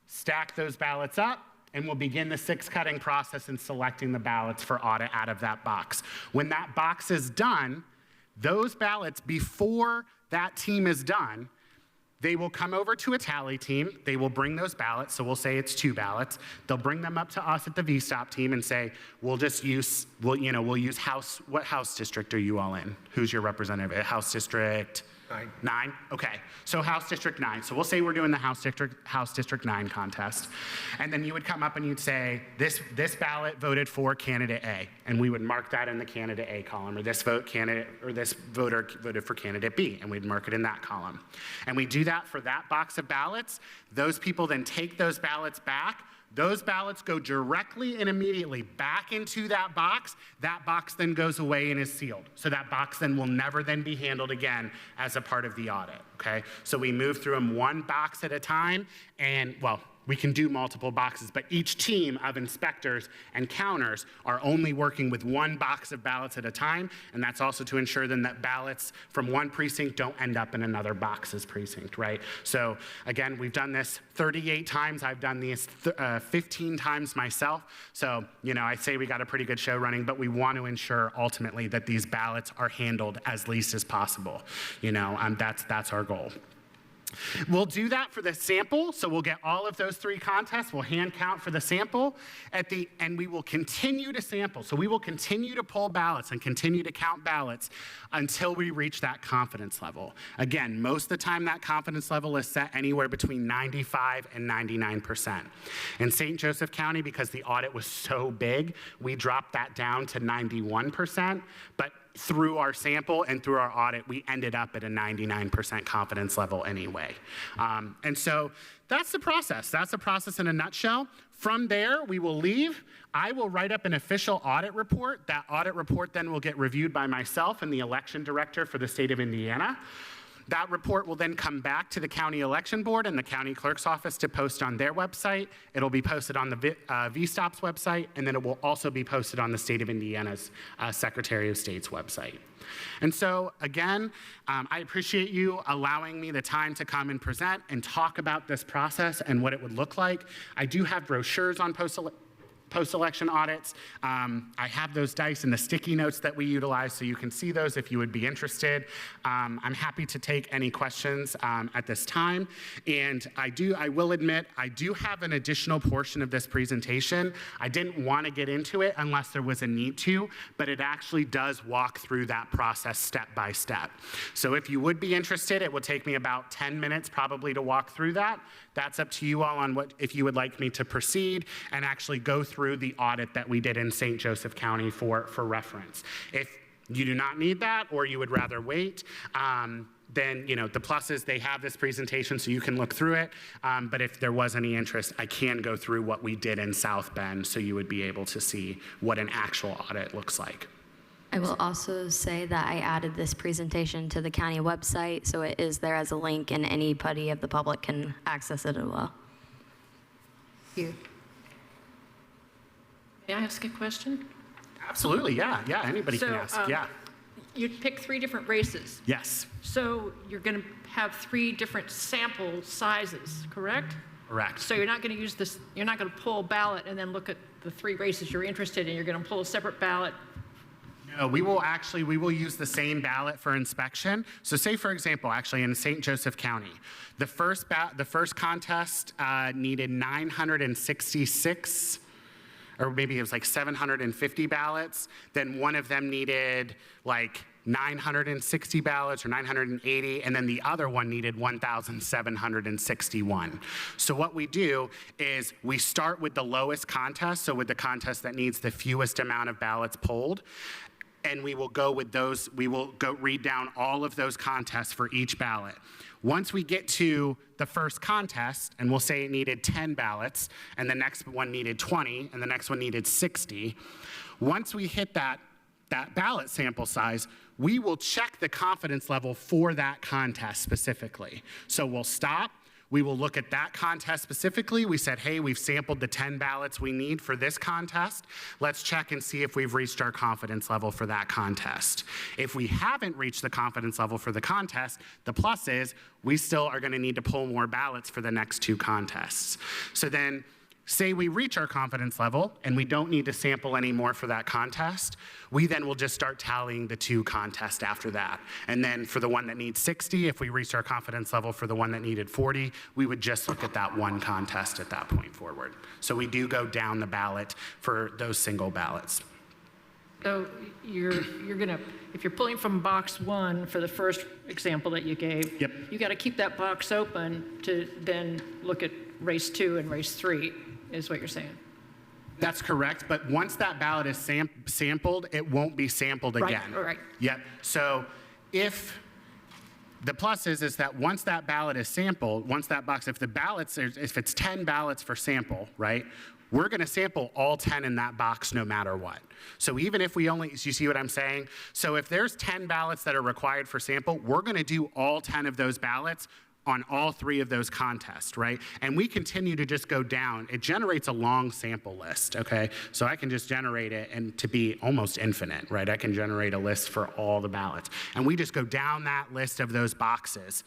stack those ballots up, and we'll begin the 6-cutting process in selecting the ballots for audit out of that box. When that box is done, those ballots, before that team is done, they will come over to a tally team. They will bring those ballots, so we'll say it's 2 ballots. They'll bring them up to us at the VSTOP team and say, we'll use House, what House district are you all in? Who's your representative? House District 9? Okay, so House District 9. So we'll say we're doing the House District 9 contest. And then you would come up and you'd say, this ballot voted for candidate A. And we would mark that in the candidate A column, or this voter voted for candidate B, and we'd mark it in that column. And we do that for that box of ballots. Those people then take those ballots back. Those ballots go directly and immediately back into that box. That box then goes away and is sealed. So that box then will never then be handled again as a part of the audit, okay? So we move through them one box at a time, and, well, we can do multiple boxes, but each team of inspectors and counters are only working with one box of ballots at a time, and that's also to ensure then that ballots from one precinct don't end up in another box's precinct, right? So again, we've done this 38 times. I've done these 15 times myself. So, I'd say we got a pretty good show running, but we want to ensure ultimately that these ballots are handled as least as possible. That's our goal. We'll do that for the sample, so we'll get all of those 3 contests. We'll hand count for the sample, and we will continue to sample. So we will continue to pull ballots and continue to count ballots until we reach that confidence level. Again, most of the time that confidence level is set anywhere between 95 and 99%. In St. Joseph County, because the audit was so big, we dropped that down to 91%, but through our sample and through our audit, we ended up at a 99% confidence level anyway. And so that's the process. That's the process in a nutshell. From there, we will leave. I will write up an official audit report. That audit report then will get reviewed by myself and the election director for the state of Indiana. That report will then come back to the county election board and the county clerk's office to post on their website. It'll be posted on the VSTOP's website, and then it will also be posted on the state of Indiana's Secretary of State's website. And so, again, I appreciate you allowing me the time to come and present and talk about this process and what it would look like. I do have brochures on post-election audits. I have those dice and the sticky notes that we utilize, so you can see those if you would be interested. I'm happy to take any questions at this time. And I will admit, I do have an additional portion of this presentation. I didn't want to get into it unless there was a need to, but it actually does walk through that process step by step. So if you would be interested, it will take me about 10 minutes probably to walk through that. That's up to you all on if you would like me to proceed and actually go through through the audit that we did in St. Joseph County for reference. If you do not need that, or you would rather wait, then, you know, the pluses, they have this presentation so you can look through it. But if there was any interest, I can go through what we did in South Bend so you would be able to see what an actual audit looks like. I will also say that I added this presentation to the county website, so it is there as a link, and anybody of the public can access it as well. You. May I ask a question? Absolutely, yeah, anybody can ask, yeah. You pick 3 different races. Yes, So you're going to have 3 different sample sizes, correct? correct. So you're not going to use this, you're not going to pull a ballot and then look at the 3 races you're interested in. You're going to pull a separate ballot. No, we will use the same ballot for inspection. So say, for example, actually in St. Joseph County, the first contest needed 966, or maybe it was like 750 ballots. Then one of them needed like 960 ballots or 980, and then the other one needed 1,761. So what we do is we start with the lowest contest, so with the contest that needs the fewest amount of ballots polled, and we will go with those, we will go read down all of those contests for each ballot. Once we get to the first contest, and we'll say it needed 10 ballots, and the next one needed 20, and the next one needed 60, once we hit that ballot sample size, we will check the confidence level for that contest specifically. So we'll stop. We will look at that contest specifically. We said, hey, we've sampled the 10 ballots we need for this contest. Let's check and see if we've reached our confidence level for that contest. If we haven't reached the confidence level for the contest, the plus is we still are going to need to pull more ballots for the next 2 contests. So then, say we reach our confidence level and we don't need to sample anymore for that contest, we then will just start tallying the 2 contests after that. And then for the one that needs 60, if we reached our confidence level for the one that needed 40, we would just look at that 1 contest at that point forward. So we do go down the ballot for those single ballots. So you're going to, if you're pulling from box 1 for the first example that you gave, Yep. you got to keep that box open to then look at race 2 and race 3, is what you're saying. That's correct, but once that ballot is sampled, it won't be sampled again. Right. Yep. So if the plus is that once that ballot is sampled, once that box, if it's 10 ballots for sample, right, we're going to sample all 10 in that box no matter what. So even if we only, you see what I'm saying? So if there's 10 ballots that are required for sample, we're going to do all 10 of those ballots on all 3 of those contests, right? And we continue to just go down. It generates a long sample list, okay? So I can just generate it and to be almost infinite, right? I can generate a list for all the ballots. And we just go down that list of those boxes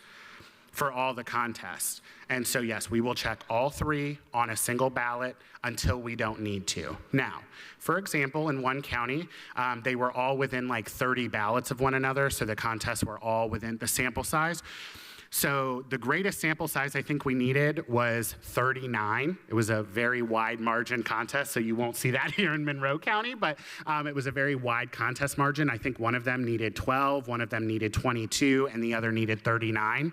for all the contests. And so yes, we will check all 3 on a single ballot until we don't need to. Now, for example, in one county, they were all within like 30 ballots of one another, so the contests were all within the sample size. So the greatest sample size I think we needed was 39. It was a very wide margin contest, so you won't see that here in Monroe County, but it was a very wide contest margin. I think one of them needed 12, one of them needed 22, and the other needed 39.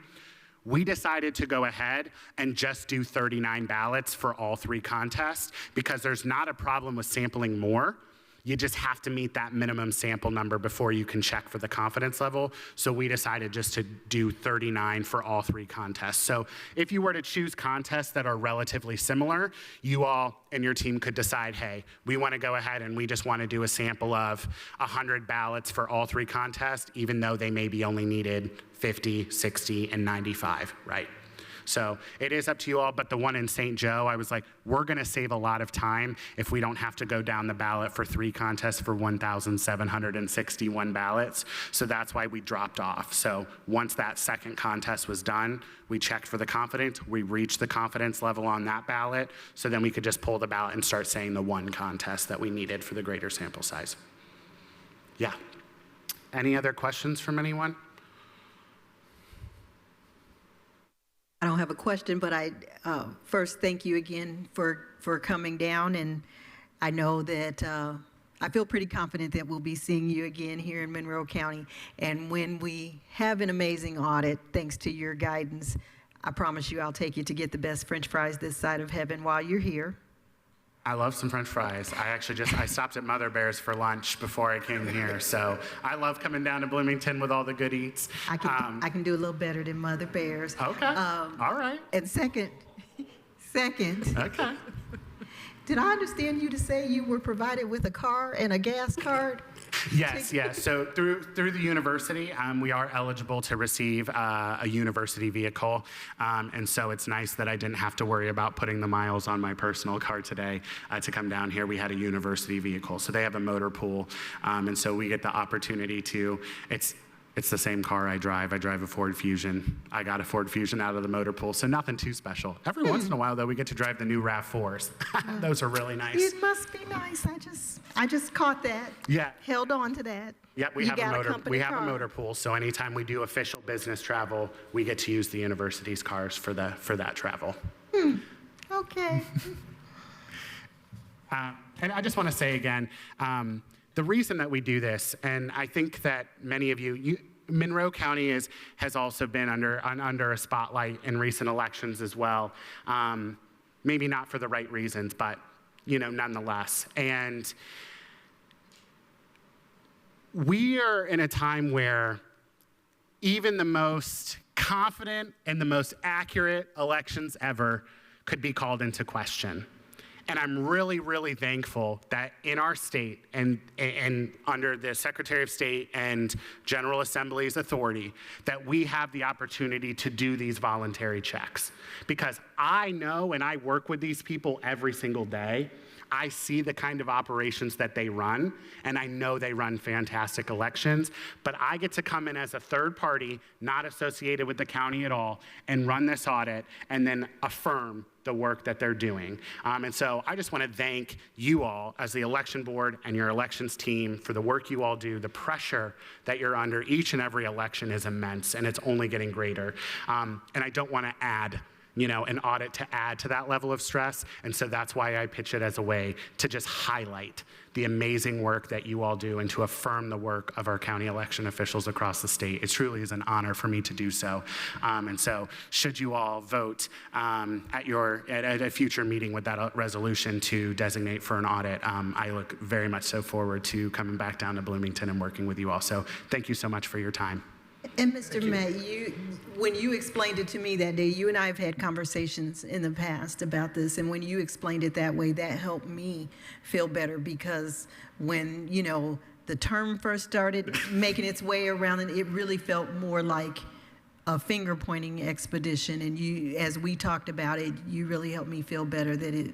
We decided to go ahead and just do 39 ballots for all 3 contests because there's not a problem with sampling more. You just have to meet that minimum sample number before you can check for the confidence level. So we decided just to do 39 for all 3 contests. So if you were to choose contests that are relatively similar, you all and your team could decide, hey, we want to go ahead and we just want to do a sample of 100 ballots for all 3 contests, even though they maybe only needed 50, 60, and 95, right? So it is up to you all, but the one in St. Joe, I was like, we're going to save a lot of time if we don't have to go down the ballot for 3 contests for 1,761 ballots. So that's why we dropped off. So once that second contest was done, we checked for the confidence. We reached the confidence level on that ballot. So then we could just pull the ballot and start saying the 1 contest that we needed for the greater sample size. Yeah. Any other questions from anyone? I don't have a question, but I first thank you again for coming down, and I know that I feel pretty confident that we'll be seeing you again here in Monroe County. And when we have an amazing audit, thanks to your guidance, I promise you I'll take you to get the best French fries this side of heaven while you're here. I love some French fries. I stopped at Mother Bear's for lunch before I came here. So I love coming down to Bloomington with all the good eats. I can do a little better than Mother Bear's. Okay. All right. And second, Okay. did I understand you to say you were provided with a car and a gas card? Yes. So through the university, we are eligible to receive a university vehicle, and so it's nice that I didn't have to worry about putting the miles on my personal car today to come down here. We had a university vehicle, so they have a motor pool, and so we get the opportunity to. It's the same car I drive. I drive a Ford Fusion. I got a Ford Fusion out of the motor pool, so nothing too special. Every once in a while, though, we get to drive the new RAV4s. Those are really nice. It must be nice. I just caught that. Yeah. Held on to that. Yeah, we You have got a motor. company We have car. a motor pool, so anytime we do official business travel, we get to use the university's cars for that travel. Okay. And I just want to say again, the reason that we do this, and I think that many of you Monroe County has also been under a spotlight in recent elections as well. Maybe not for the right reasons, but nonetheless. And we are in a time where even the most confident and the most accurate elections ever could be called into question. And I'm really, really thankful that in our state and under the Secretary of State and General Assembly's authority, that we have the opportunity to do these voluntary checks. Because I know and I work with these people every single day. I see the kind of operations that they run, and I know they run fantastic elections, but I get to come in as a third party, not associated with the county at all, and run this audit and then affirm the work that they're doing. And so I just want to thank you all as the election board and your elections team for the work you all do. The pressure that you're under each and every election is immense, and it's only getting greater. And I don't want to add an audit to add to that level of stress. And so that's why I pitch it as a way to just highlight the amazing work that you all do and to affirm the work of our county election officials across the state. It truly is an honor for me to do so. And so should you all vote at a future meeting with that resolution to designate for an audit, I look very much so forward to coming back down to Bloomington and working with you all. So thank you so much for your time. And Mr. Matt, when you explained it to me that day, you and I have had conversations in the past about this, and when you explained it that way, that helped me feel better, because when, the term first started making its way around, and it really felt more like a finger-pointing expedition, and as we talked about it, you really helped me feel better that it,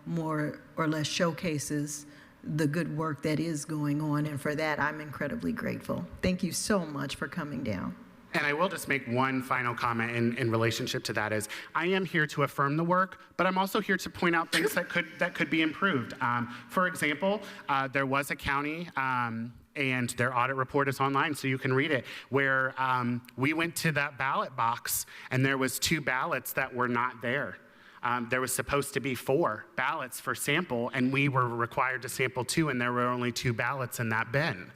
more or less showcases the good work that is going on, and for that, I'm incredibly grateful. Thank you so much for coming down. And I will just make one final comment in relationship to that is, I am here to affirm the work, but I'm also here to point out things that could be improved. For example, there was a county, and their audit report is online, so you can read it, where we went to that ballot box, and there was 2 ballots that were not there. There was supposed to be 4 ballots for sample, and we were required to sample 2, and there were only 2 ballots in that bin.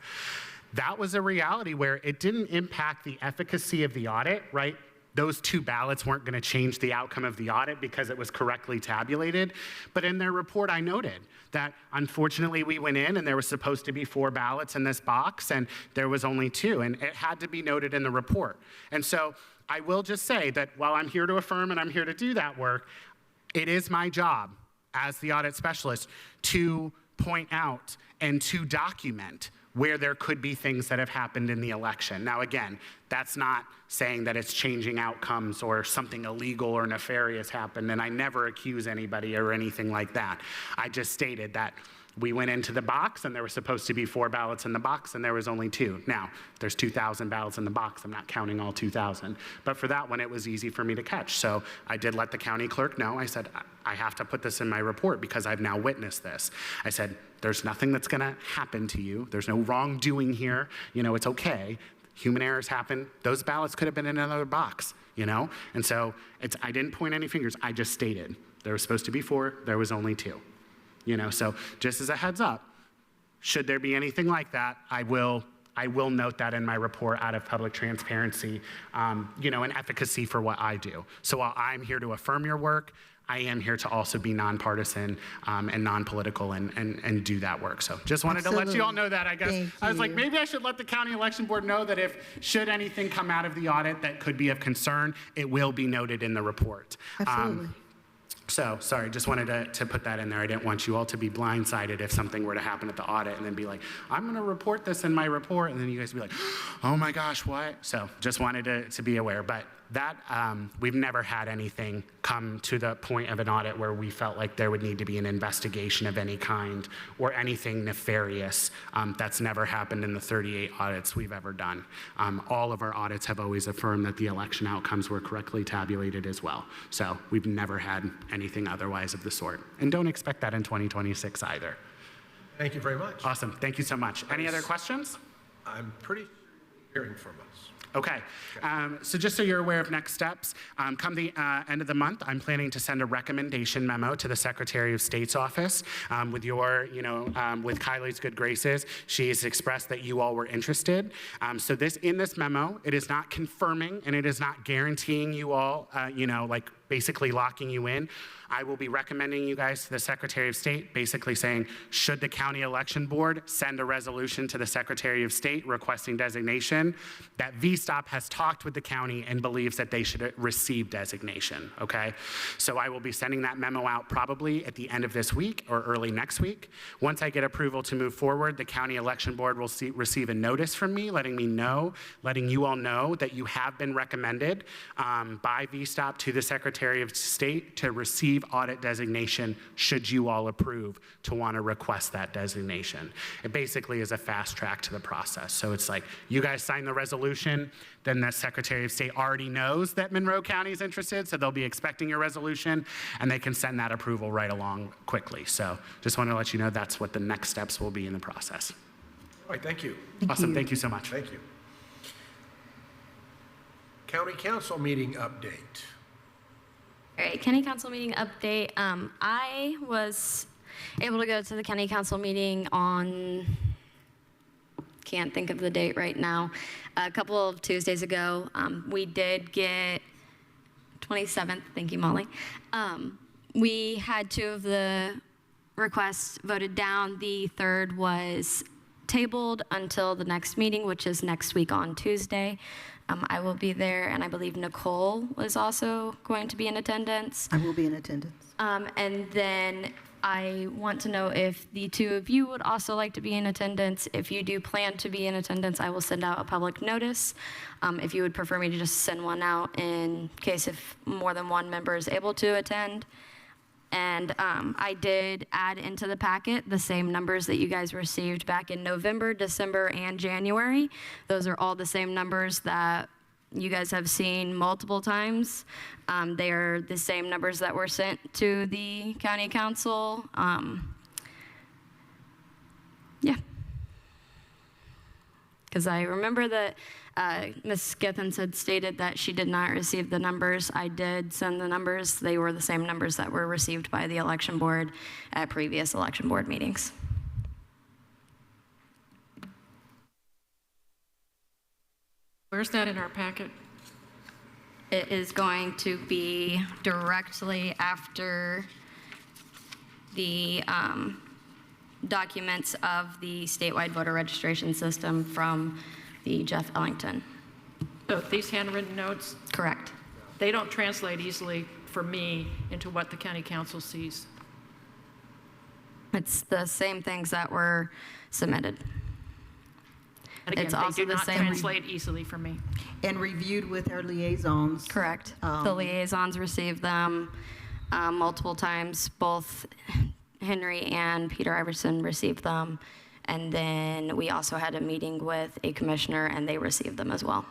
That was a reality where it didn't impact the efficacy of the audit, right? Those 2 ballots weren't going to change the outcome of the audit because it was correctly tabulated. But in their report, I noted that unfortunately we went in and there was supposed to be 4 ballots in this box, and there was only 2, and it had to be noted in the report. And so I will just say that while I'm here to affirm and I'm here to do that work, it is my job as the audit specialist to point out and to document where there could be things that have happened in the election. Now, again, that's not saying that it's changing outcomes or something illegal or nefarious happened, and I never accuse anybody or anything like that. I just stated that we went into the box and there were supposed to be 4 ballots in the box and there was only 2. Now, there's 2,000 ballots in the box. I'm not counting all 2,000. But for that one, it was easy for me to catch. So I did let the county clerk know. I said, I have to put this in my report because I've now witnessed this. I said, there's nothing that's going to happen to you. There's no wrongdoing here. It's okay. Human errors happen. Those ballots could have been in another box, And so I didn't point any fingers. I just stated there was supposed to be 4. There was only 2. So just as a heads up, should there be anything like that, I will I will note that in my report out of public transparency, you know, and efficacy for what I do. So while I'm here to affirm your work, I am here to also be nonpartisan and non-political and do that work. So just wanted to let you all know that, I guess. Thank I was like, you. maybe I should let the county election board know that should anything come out of the audit that could be of concern, it will be noted in the report. Absolutely. So, sorry, just wanted to put that in there. I didn't want you all to be blindsided if something were to happen at the audit and then be like, I'm going to report this in my report, and then you guys would be like, oh my gosh, what? So just wanted to be aware. But that, we've never had anything come to the point of an audit where we felt like there would need to be an investigation of any kind or anything nefarious. That's never happened in the 38 audits we've ever done. All of our audits have always affirmed that the election outcomes were correctly tabulated as well. So we've never had anything otherwise of the sort. And don't expect that in 2026 either. Thank you very much. Awesome, thank you so much. Any other questions? I'm pretty hearing from us. Okay, so just so you're aware of next steps, come the end of the month, I'm planning to send a recommendation memo to the Secretary of State's office with your, with Kylie's good graces. She has expressed that you all were interested. So in this memo, it is not confirming and it is not guaranteeing you all, like basically locking you in. I will be recommending you guys to the Secretary of State, basically saying, should the county election board send a resolution to the Secretary of State requesting designation, that VSTOP has talked with the county and believes that they should receive designation, okay? So I will be sending that memo out probably at the end of this week or early next week. Once I get approval to move forward, the county election board will receive a notice from me letting you all know that you have been recommended by VSTOP to the Secretary of State to receive audit designation should you all approve to want to request that designation. It basically is a fast track to the process. So it's like you guys sign the resolution, then the Secretary of State already knows that Monroe County is interested, so they'll be expecting your resolution, and they can send that approval right along quickly. So just want to let you know that's what the next steps will be in the process. All right, thank you. Awesome, thank you so much. Thank you. County Council meeting update. All right, County Council meeting update. I was able to go to the County Council meeting on, can't think of the date right now, a couple of Tuesdays ago. We did get 27th, thank you, Molly. We had 2 of the requests voted down. The third was tabled until the next meeting, which is next week on Tuesday. I will be there, and I believe Nicole is also going to be in attendance. I will be in attendance. And then I want to know if the 2 of you would also like to be in attendance. If you do plan to be in attendance, I will send out a public notice. If you would prefer me to just send one out in case if more than one member is able to attend. And I did add into the packet the same numbers that you guys received back in November, December, and January. Those are all the same numbers that you guys have seen multiple times. They are the same numbers that were sent to the county council. Yeah. Because I remember that Ms. Githens had stated that she did not receive the numbers. I did send the numbers. They were the same numbers that were received by the election board at previous election board meetings. Where's that in our packet? It is going to be directly after the documents of the statewide voter registration system from the Jeff Ellington. So these handwritten notes, Correct. they don't translate easily for me into what the county council sees. It's the same things that were submitted. And again, It's they also do the not same- translate easily for me. And reviewed with our liaisons. Correct. The liaisons received them multiple times. Both Henry and Peter Iverson received them. And then we also had a meeting with a commissioner, and they received them as well.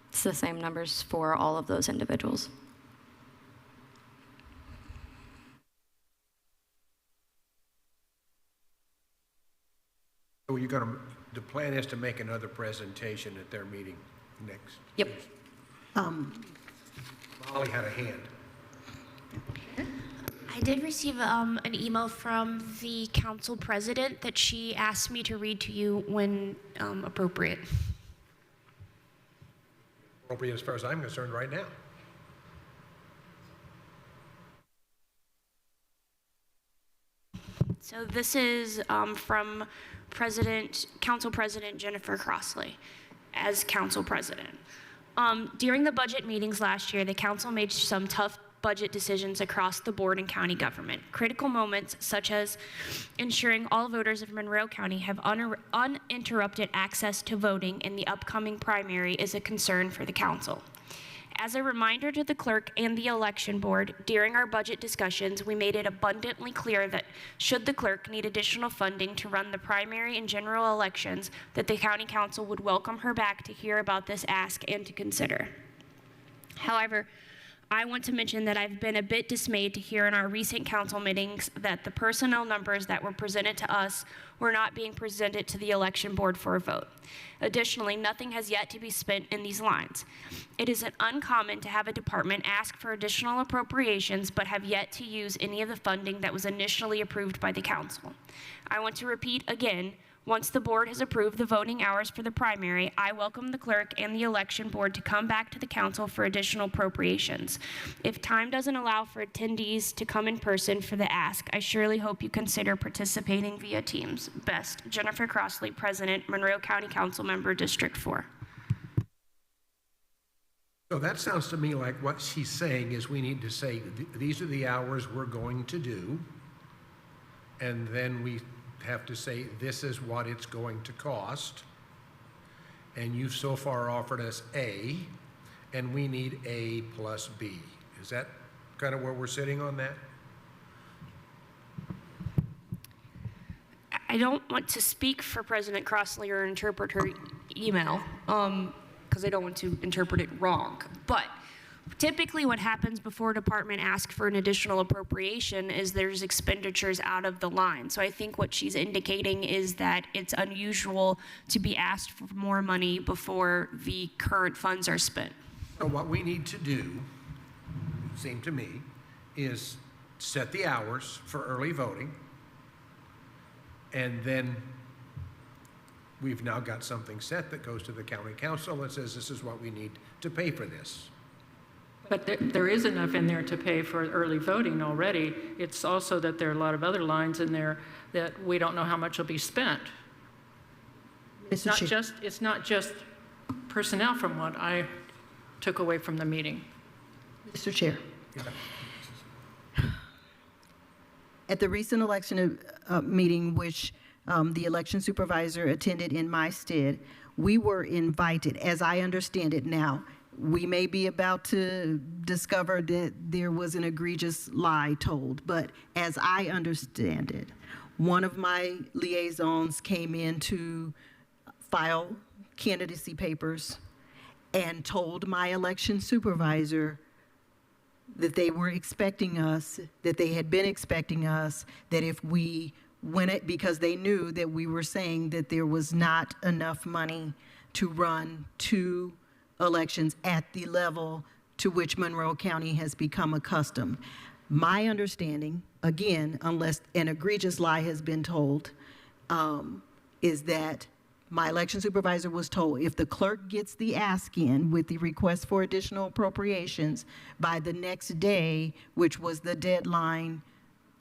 It's the same numbers for all of those individuals. So the plan is to make another presentation at their meeting next. Yep. Molly had a hand. I I did receive an email from the council president that she asked me to read to you when appropriate. Appropriate as far as I'm concerned right now. So this is from Council President Jennifer Crossley as council president. During the budget meetings last year, the council made some tough budget decisions across the board in county government. Critical moments such as ensuring all voters of Monroe County have uninterrupted access to voting in the upcoming primary is a concern for the council. As a reminder to the clerk and the election board, during our budget discussions, we made it abundantly clear that should the clerk need additional funding to run the primary and general elections, that the county council would welcome her back to hear about this ask and to consider. However, I want to mention that I've been a bit dismayed to hear in our recent council meetings that the personnel numbers that were presented to us were not being presented to the election board for a vote. Additionally, nothing has yet to be spent in these lines. It is uncommon to have a department ask for additional appropriations but have yet to use any of the funding that was initially approved by the council. I want to repeat again, once the board has approved the voting hours for the primary, I welcome the clerk and the election board to come back to the council for additional appropriations. If time doesn't allow for attendees to come in person for the ask, I surely hope you consider participating via Teams. Best, Jennifer Crossley, President, Monroe County Council Member, District 4. So that sounds to me like what she's saying is we need to say, these are the hours we're going to do, and then we have to say, this is what it's going to cost, and you've so far offered us A, and we need A plus B. Is that kind of where we're sitting on that? I don't want to speak for President Crossley or interpret her email, because I don't want to interpret it wrong. But typically what happens before a department asks for an additional appropriation is there's expenditures out of the line. So I think what she's indicating is that it's unusual to be asked for more money before the current funds are spent. So what we need to do, it seemed to me, is set the hours for early voting, and then we've now got something set that goes to the county council that says this is what we need to pay for this. But there is enough in there to pay for early voting already. It's also that there are a lot of other lines in there that we don't know how much will be spent. It's not just personnel from what I took away from the meeting. Mr. Chair. At the recent election meeting, which the election supervisor attended in my stead, we were invited, as I understand it now. We may be about to discover that there was an egregious lie told, but as I understand it, one of my liaisons came in to file candidacy papers and told my election supervisor that they were expecting us, that they had been expecting us, that if we win it, because they knew that we were saying that there was not enough money to run two elections at the level to which Monroe County has become accustomed. My understanding, again, unless an egregious lie has been told, is that my election supervisor was told if the clerk gets the ask in with the request for additional appropriations by the next day, which was the deadline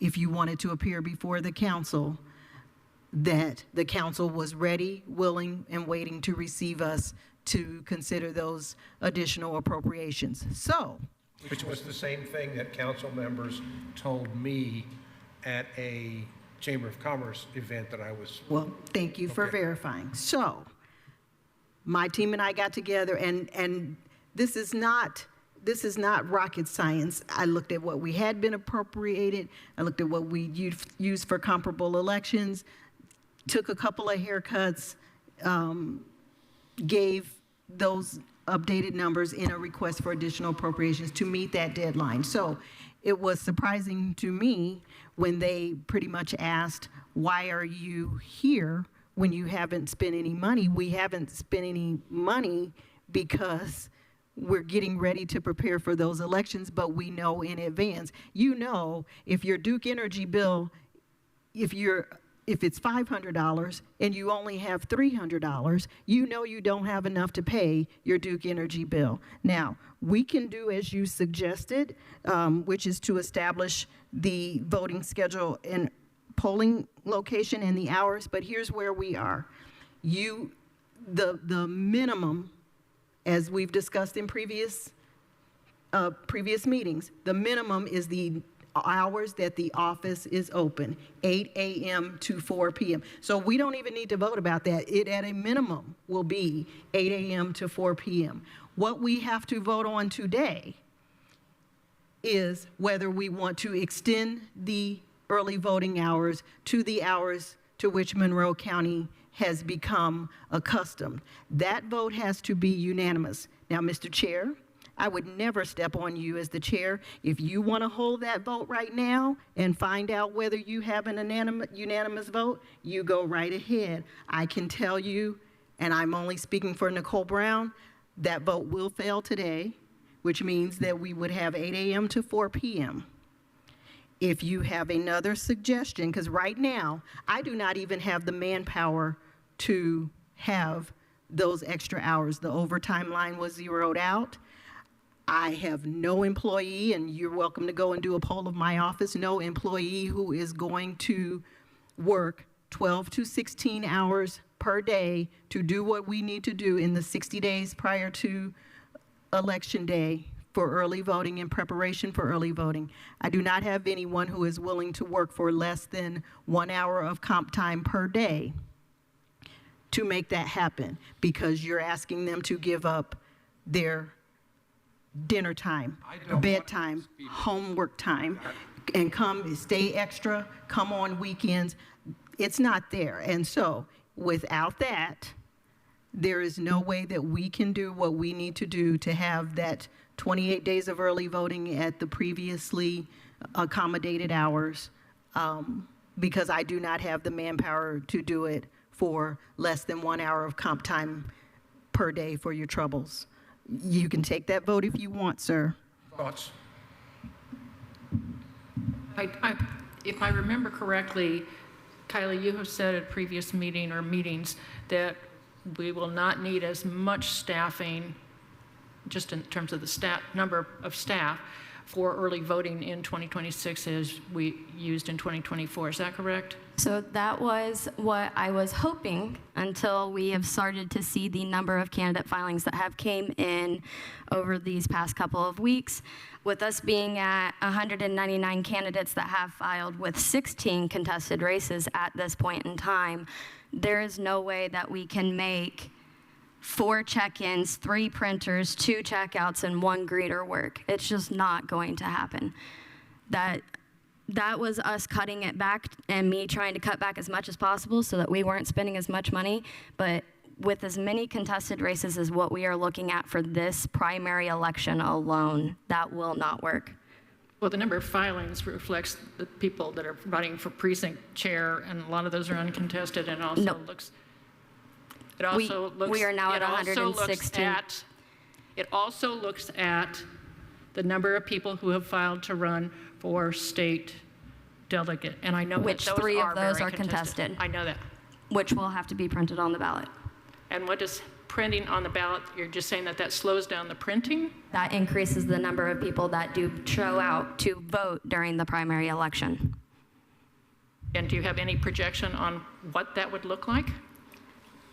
if you wanted to appear before the council, that the council was ready, willing, and waiting to receive us to consider those additional appropriations. So, Which was the same thing that council members told me at a Chamber of Commerce event that I was. well, thank you for verifying. So, my team and I got together, and this is not rocket science. I looked at what we had been appropriated. I looked at what we used for comparable elections, took a couple of haircuts, gave those updated numbers in a request for additional appropriations to meet that deadline. So it was surprising to me when they pretty much asked, why are you here when you haven't spent any money? We haven't spent any money because we're getting ready to prepare for those elections, but we know in advance. You know, if your Duke Energy bill, if it's $500 and you only have $300, you know you don't have enough to pay your Duke Energy bill. Now, we can do as you suggested, which is to establish the voting schedule and polling location and the hours, but here's where we are. The minimum, as we've discussed in previous meetings, the minimum is the hours that the office is open, 8 a.m. to 4 p.m. So we don't even need to vote about that. It at a minimum will be 8 a.m. to 4 p.m. What we have to vote on today is whether we want to extend the early voting hours to the hours to which Monroe County has become accustomed. That vote has to be unanimous. Now, Mr. Chair, I would never step on you as the chair. If you want to hold that vote right now and find out whether you have an unanimous vote, you go right ahead. I can tell you, and I'm only speaking for Nicole Brown, that vote will fail today, which means that we would have 8 a.m. to 4 p.m. If you have another suggestion, because right now, I do not even have the manpower to have those extra hours. The overtime line was zeroed out. I have no employee, and you're welcome to go and do a poll of my office, no employee who is going to work 12 to 16 hours per day to do what we need to do in the 60 days prior to Election Day for early voting and preparation for early voting. I do not have anyone who is willing to work for less than 1 hour of comp time per day to make that happen, because you're asking them to give up their dinner time, bedtime, homework time, and stay extra, come on weekends. It's not there. And so without that, there is no way that we can do what we need to do to have that 28 days of early voting at the previously accommodated hours, because I do not have the manpower to do it for less than 1 hour of comp time per day for your troubles. You can take that vote if you want, sir. Thoughts? If I remember correctly, Kylie, you have said at a previous meeting or meetings that we will not need as much staffing, just in terms of the number of staff, for early voting in 2026 as we used in 2024. Is that correct? So that was what I was hoping until we have started to see the number of candidate filings that have came in over these past couple of weeks. With us being at 199 candidates that have filed with 16 contested races at this point in time, there is no way that we can make 4 check-ins, 3 printers, 2 checkouts, and 1 greeter work. It's just not going to happen. That was us cutting it back and me trying to cut back as much as possible so that we weren't spending as much money. But with as many contested races as what we are looking at for this primary election alone, that will not work. Well, the number of filings reflects the people that are running for precinct chair, and a lot of those are uncontested, and also looks. It also looks. We are now at 116. It also looks at the number of people who have filed to run for state delegate, and I know which that those 3 are of those very are contested. I know that. Which will have to be printed on the ballot. And what does printing on the ballot? You're just saying that slows down the printing? That increases the number of people that do show out to vote during the primary election. And do you have any projection on what that would look like?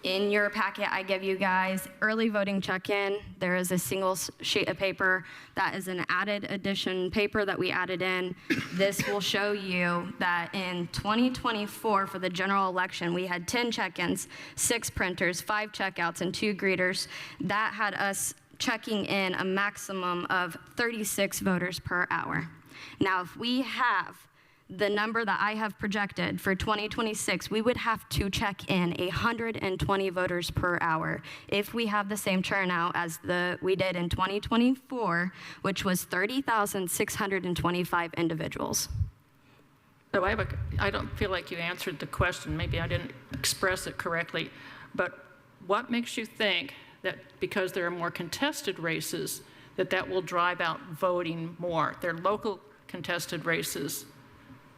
In your packet, I give you guys early voting check-in. There is a single sheet of paper that is an added addition paper that we added in. This will show you that in 2024 for the general election, we had 10 check-ins, 6 printers, 5 checkouts, and 2 greeters. That had us checking in a maximum of 36 voters per hour. Now, if we have the number that I have projected for 2026, we would have to check in 120 voters per hour if we have the same turnout as we did in 2024, which was 30,625 individuals. So I don't feel like you answered the question. Maybe I didn't express it correctly, but what makes you think that because there are more contested races, that will drive out voting more. They're local contested races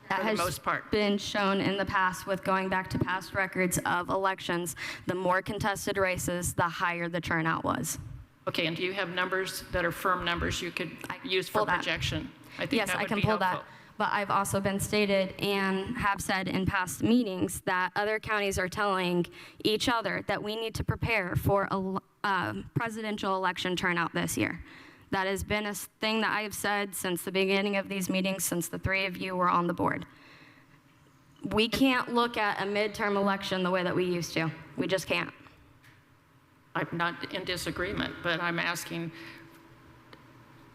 That for the has most part. been shown in the past with going back to past records of elections. The more contested races, the higher the turnout was. Okay, and do you have numbers that are firm numbers you could use for pull that. projection? I think Yes, that I would can be pull helpful. that. But I've also been stated and have said in past meetings that other counties are telling each other that we need to prepare for a presidential election turnout this year. That has been a thing that I have said since the beginning of these meetings, since the three of you were on the board. We can't look at a midterm election the way that we used to. We just can't. I'm not in disagreement, but I'm asking,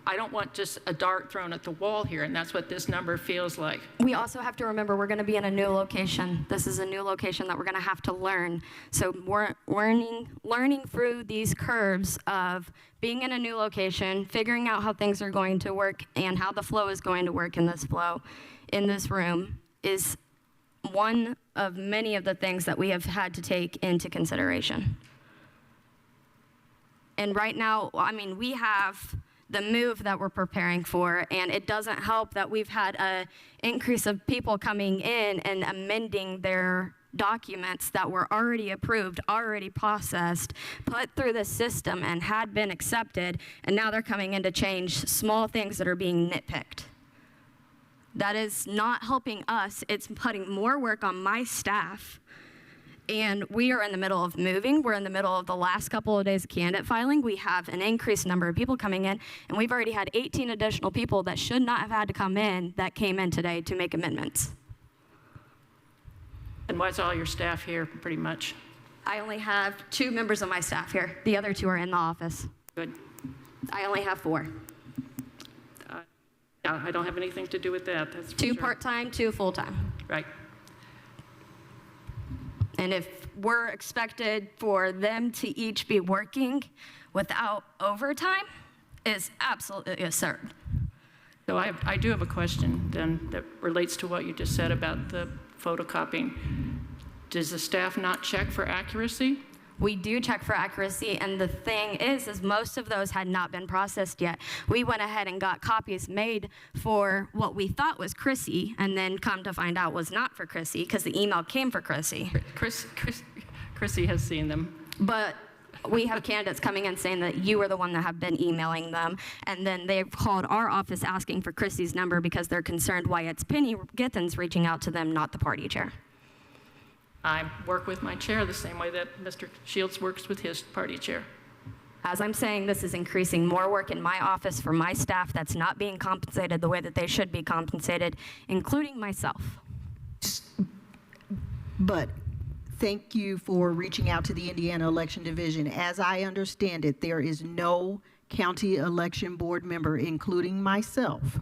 I don't want just a dart thrown at the wall here, and that's what this number feels like. We also have to remember we're going to be in a new location. This is a new location that we're going to have to learn. So we're learning through these curves of being in a new location, figuring out how things are going to work and how the flow is going to work in this room is one of many of the things that we have had to take into consideration. And right now, I mean, we have the move that we're preparing for, and it doesn't help that we've had an increase of people coming in and amending their documents that were already approved, already processed, put through the system and had been accepted, and now they're coming in to change small things that are being nitpicked. That is not helping us. It's putting more work on my staff. And we are in the middle of moving. We're in the middle of the last couple of days of candidate filing. We have an increased number of people coming in, and we've already had 18 additional people that should not have had to come in that came in today to make amendments. And why is all your staff here, pretty much? I only have 2 members of my staff here. The other 2 are in the office. Good. I only have 4. Yeah, I don't have anything to do with that, that's for 2 sure. part-time, 2 full-time. Right. And if we're expected for them to each be working without overtime, is absolutely absurd. So I do have a question then that relates to what you just said about the photocopying. Does the staff not check for accuracy? We do check for accuracy, and the thing is most of those had not been processed yet. We went ahead and got copies made for what we thought was Chrissy, and then come to find out was not for Chrissy, because the email came for Chrissy. Chrissy has seen them. But we have candidates coming in saying that you are the one that have been emailing them, and then they've called our office asking for Chrissy's number because they're concerned why it's Penny Githens reaching out to them, not the party chair. I work with my chair the same way that Mr. Shields works with his party chair. As I'm saying, this is increasing more work in my office for my staff that's not being compensated the way that they should be compensated, including myself. But thank you for reaching out to the Indiana Election Division. As I understand it, there is no county election board member, including myself,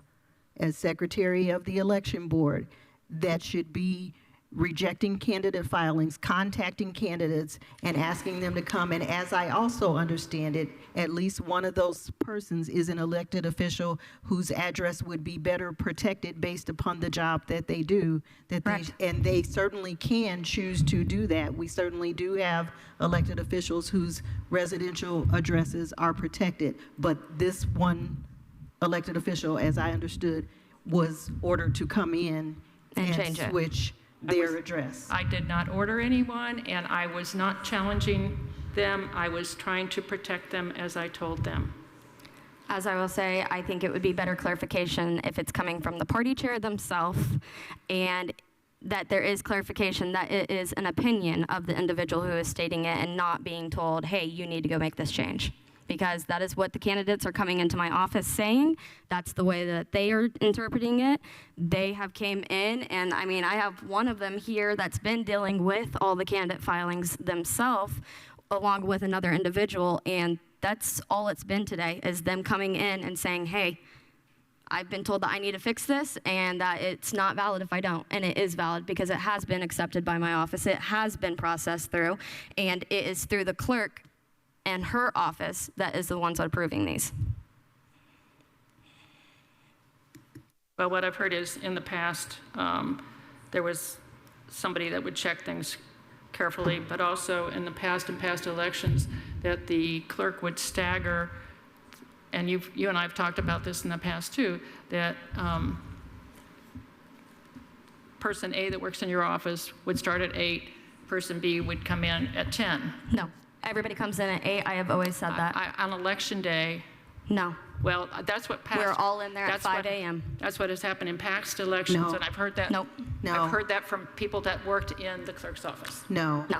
as secretary of the election board, that should be rejecting candidate filings, contacting candidates, and asking them to come. And as I also understand it, at least one of those persons is an elected official whose address would be better protected based upon the job that they do. And they certainly can choose to do that. We certainly do have elected officials whose residential addresses are protected. But this one elected official, as I understood, was ordered to come in and change it. switch their address. I did not order anyone, and I was not challenging them. I was trying to protect them as I told them. As I will say, I think it would be better clarification if it's coming from the party chair themselves, and that there is clarification that it is an opinion of the individual who is stating it and not being told, hey, you need to go make this change. Because that is what the candidates are coming into my office saying. That's the way that they are interpreting it. They have came in, and I mean, I have one of them here that's been dealing with all the candidate filings themselves, along with another individual, and that's all it's been today, is them coming in and saying, hey, I've been told that I need to fix this and that it's not valid if I don't. And it is valid because it has been accepted by my office. It has been processed through, and it is through the clerk and her office that is the ones approving these. Well, what I've heard is in the past, there was somebody that would check things carefully, but also in past elections, that the clerk would stagger, and you and I have talked about this in the past too, that person A that works in your office would start at 8, person B would come in at 10. No, everybody comes in at 8. I have always said that. On election day, No, well, that's what past. we're all in there at that's 5 what- a.m. That's what has happened in past elections, No. and I've heard that. Nope. No. I've heard that from people that worked in the clerk's office. No. No.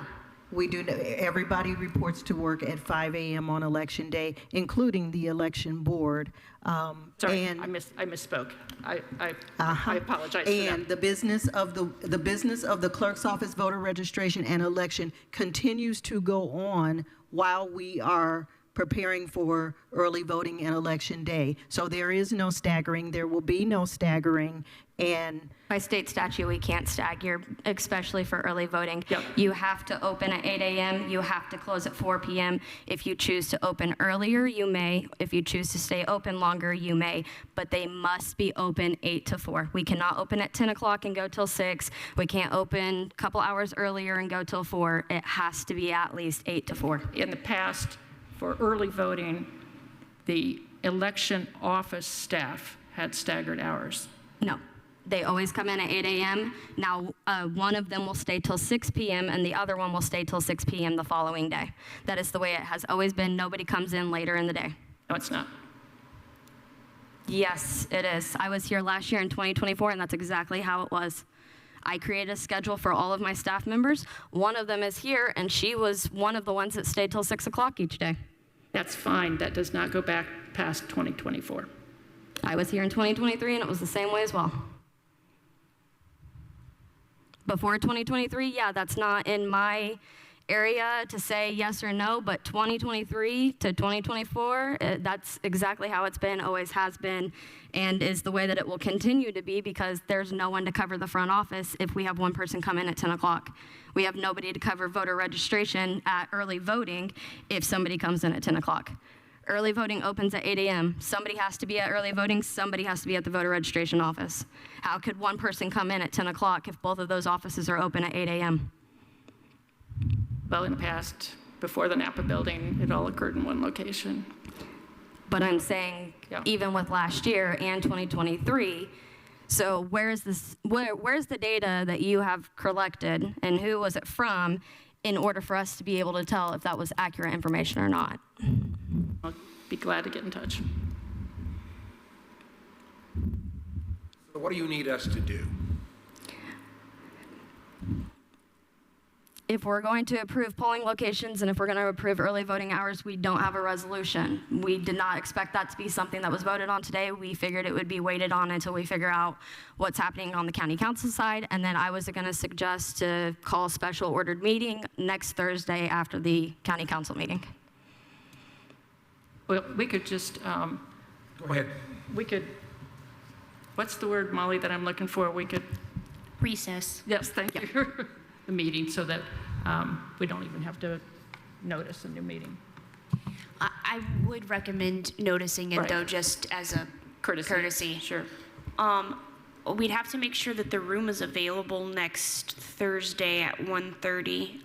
We do, everybody reports to work at 5 a.m. on election day, including the election board. Sorry, And- I misspoke. I Uh-huh. apologize for And that. the business of the clerk's office voter registration and election continues to go on while we are preparing for early voting and election day. So there is no staggering. There will be no staggering. And By state statute, we can't stagger, especially for early voting. Yep. You have to open at 8 a.m., you have to close at 4 p.m. If you choose to open earlier, you may. If you choose to stay open longer, you may. But they must be open 8 to 4. We cannot open at 10 o'clock and go till 6. We can't open a couple hours earlier and go till 4. It has to be at least 8 to 4. In the past, for early voting, the election office staff had staggered hours. No. They always come in at 8 a.m. Now, one of them will stay till 6 p.m. and the other one will stay till 6 p.m. the following day. That is the way it has always been. Nobody comes in later in the day. No, it's not. Yes, it is. I was here last year in 2024, and that's exactly how it was. I created a schedule for all of my staff members. One of them is here, and she was one of the ones that stayed till 6 o'clock each day. That's fine. That does not go back past 2024. I was here in 2023, and it was the same way as well. Before 2023, yeah, that's not in my area to say yes or no, but 2023 to 2024, that's exactly how it's been, always has been, and is the way that it will continue to be because there's no one to cover the front office if we have one person come in at 10 o'clock. We have nobody to cover voter registration at early voting if somebody comes in at 10 o'clock. Early voting opens at 8 a.m. Somebody has to be at early voting, somebody has to be at the voter registration office. How could one person come in at 10 o'clock if both of those offices are open at 8 a.m.? Well, in the past, before the Napa building, it all occurred in one location. But I'm saying, Yeah. even with last year and 2023, so where's the data that you have collected and who was it from in order for us to be able to tell if that was accurate information or not? I'll be glad to get in touch. So what do you need us to do? If we're going to approve polling locations and if we're going to approve early voting hours, we don't have a resolution. We did not expect that to be something that was voted on today. We figured it would be waited on until we figure out what's happening on the county council side. And then I was going to suggest to call a special ordered meeting next Thursday after the county council meeting. Well, we could just, Go ahead. we could, what's the word, Molly, that I'm looking for? We could, Recess. yes, thank you, the meeting so that we don't even have to notice a new meeting. I would recommend noticing it Right. though, just as a courtesy. Sure. We'd have to make sure that the room is available next Thursday at 1:30.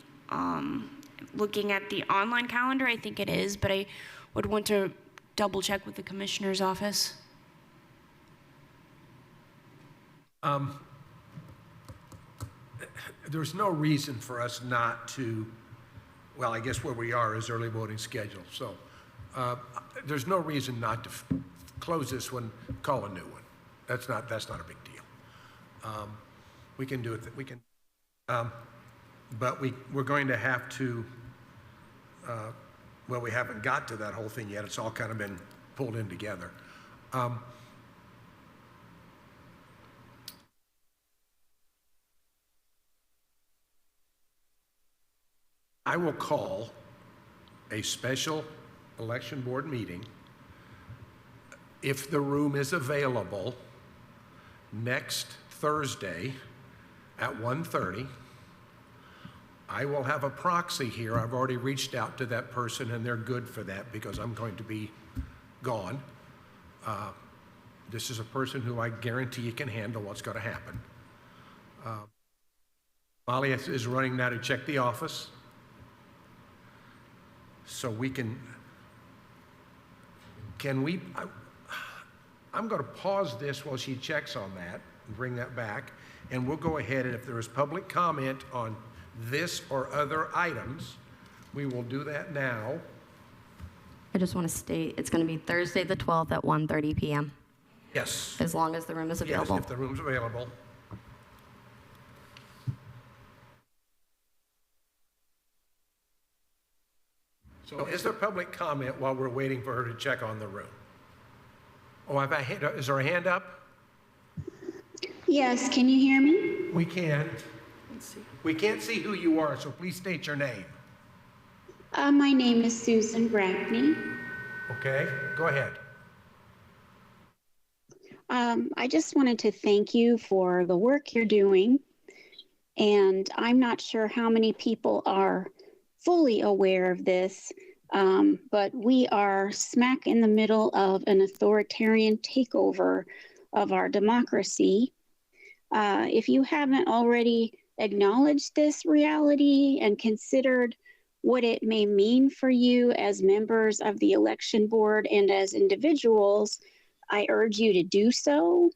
Looking at the online calendar, I think it is, but I would want to double check with the commissioner's office. There's no reason for us not to, well, I guess where we are is early voting schedule. So there's no reason not to close this one, call a new one. That's not a big deal. We can do it, but we're going to have to, well, we haven't got to that whole thing yet. It's all kind of been pulled in together. I will call a special election board meeting if the room is available next Thursday at 1:30. I will have a proxy here. I've already reached out to that person and they're good for that because I'm going to be gone. This is a person who I guarantee you can handle what's going to happen. Molly is running now to check the office. So we can we, I'm going to pause this while she checks on that and bring that back. And we'll go ahead, and if there is public comment on this or other items, we will do that now. I just want to state it's going to be Thursday the 12th at 1:30 p.m. Yes. as long as the room is available. Yes, if the room's available. So is there public comment while we're waiting for her to check on the room? Oh, is there a hand up? Yes, can you hear me? We can. We can't see who you are, so please state your name. My name is Susan Brackney. Okay, go ahead. I just wanted to thank you for the work you're doing. And I'm not sure how many people are fully aware of this, but we are smack in the middle of an authoritarian takeover of our democracy. If you haven't already acknowledged this reality and considered what it may mean for you as members of the election board and as individuals, I urge you to do so.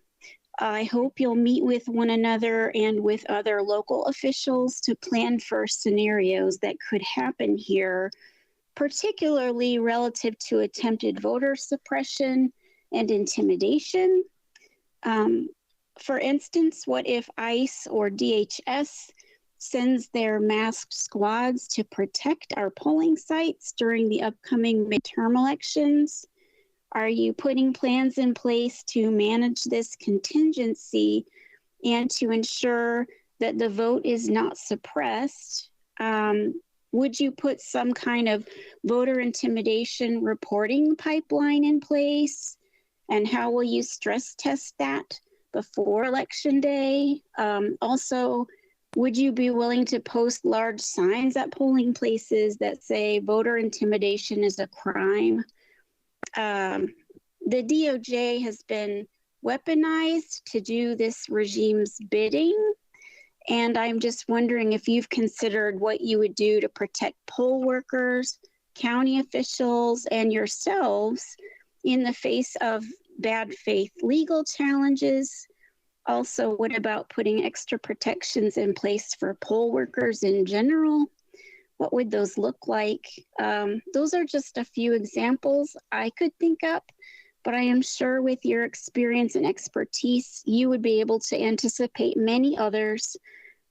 I hope you'll meet with one another and with other local officials to plan for scenarios that could happen here, particularly relative to attempted voter suppression and intimidation. For instance, what if ICE or DHS sends their masked squads to protect our polling sites during the upcoming midterm elections? Are you putting plans in place to manage this contingency and to ensure that the vote is not suppressed? Would you put some kind of voter intimidation reporting pipeline in place? And how will you stress test that before Election Day? Also, would you be willing to post large signs at polling places that say voter intimidation is a crime? The DOJ has been weaponized to do this regime's bidding. And I'm just wondering if you've considered what you would do to protect poll workers, county officials, and yourselves in the face of bad faith legal challenges. Also, what about putting extra protections in place for poll workers in general? What would those look like? Those are just a few examples I could think up, but I am sure with your experience and expertise, you would be able to anticipate many others.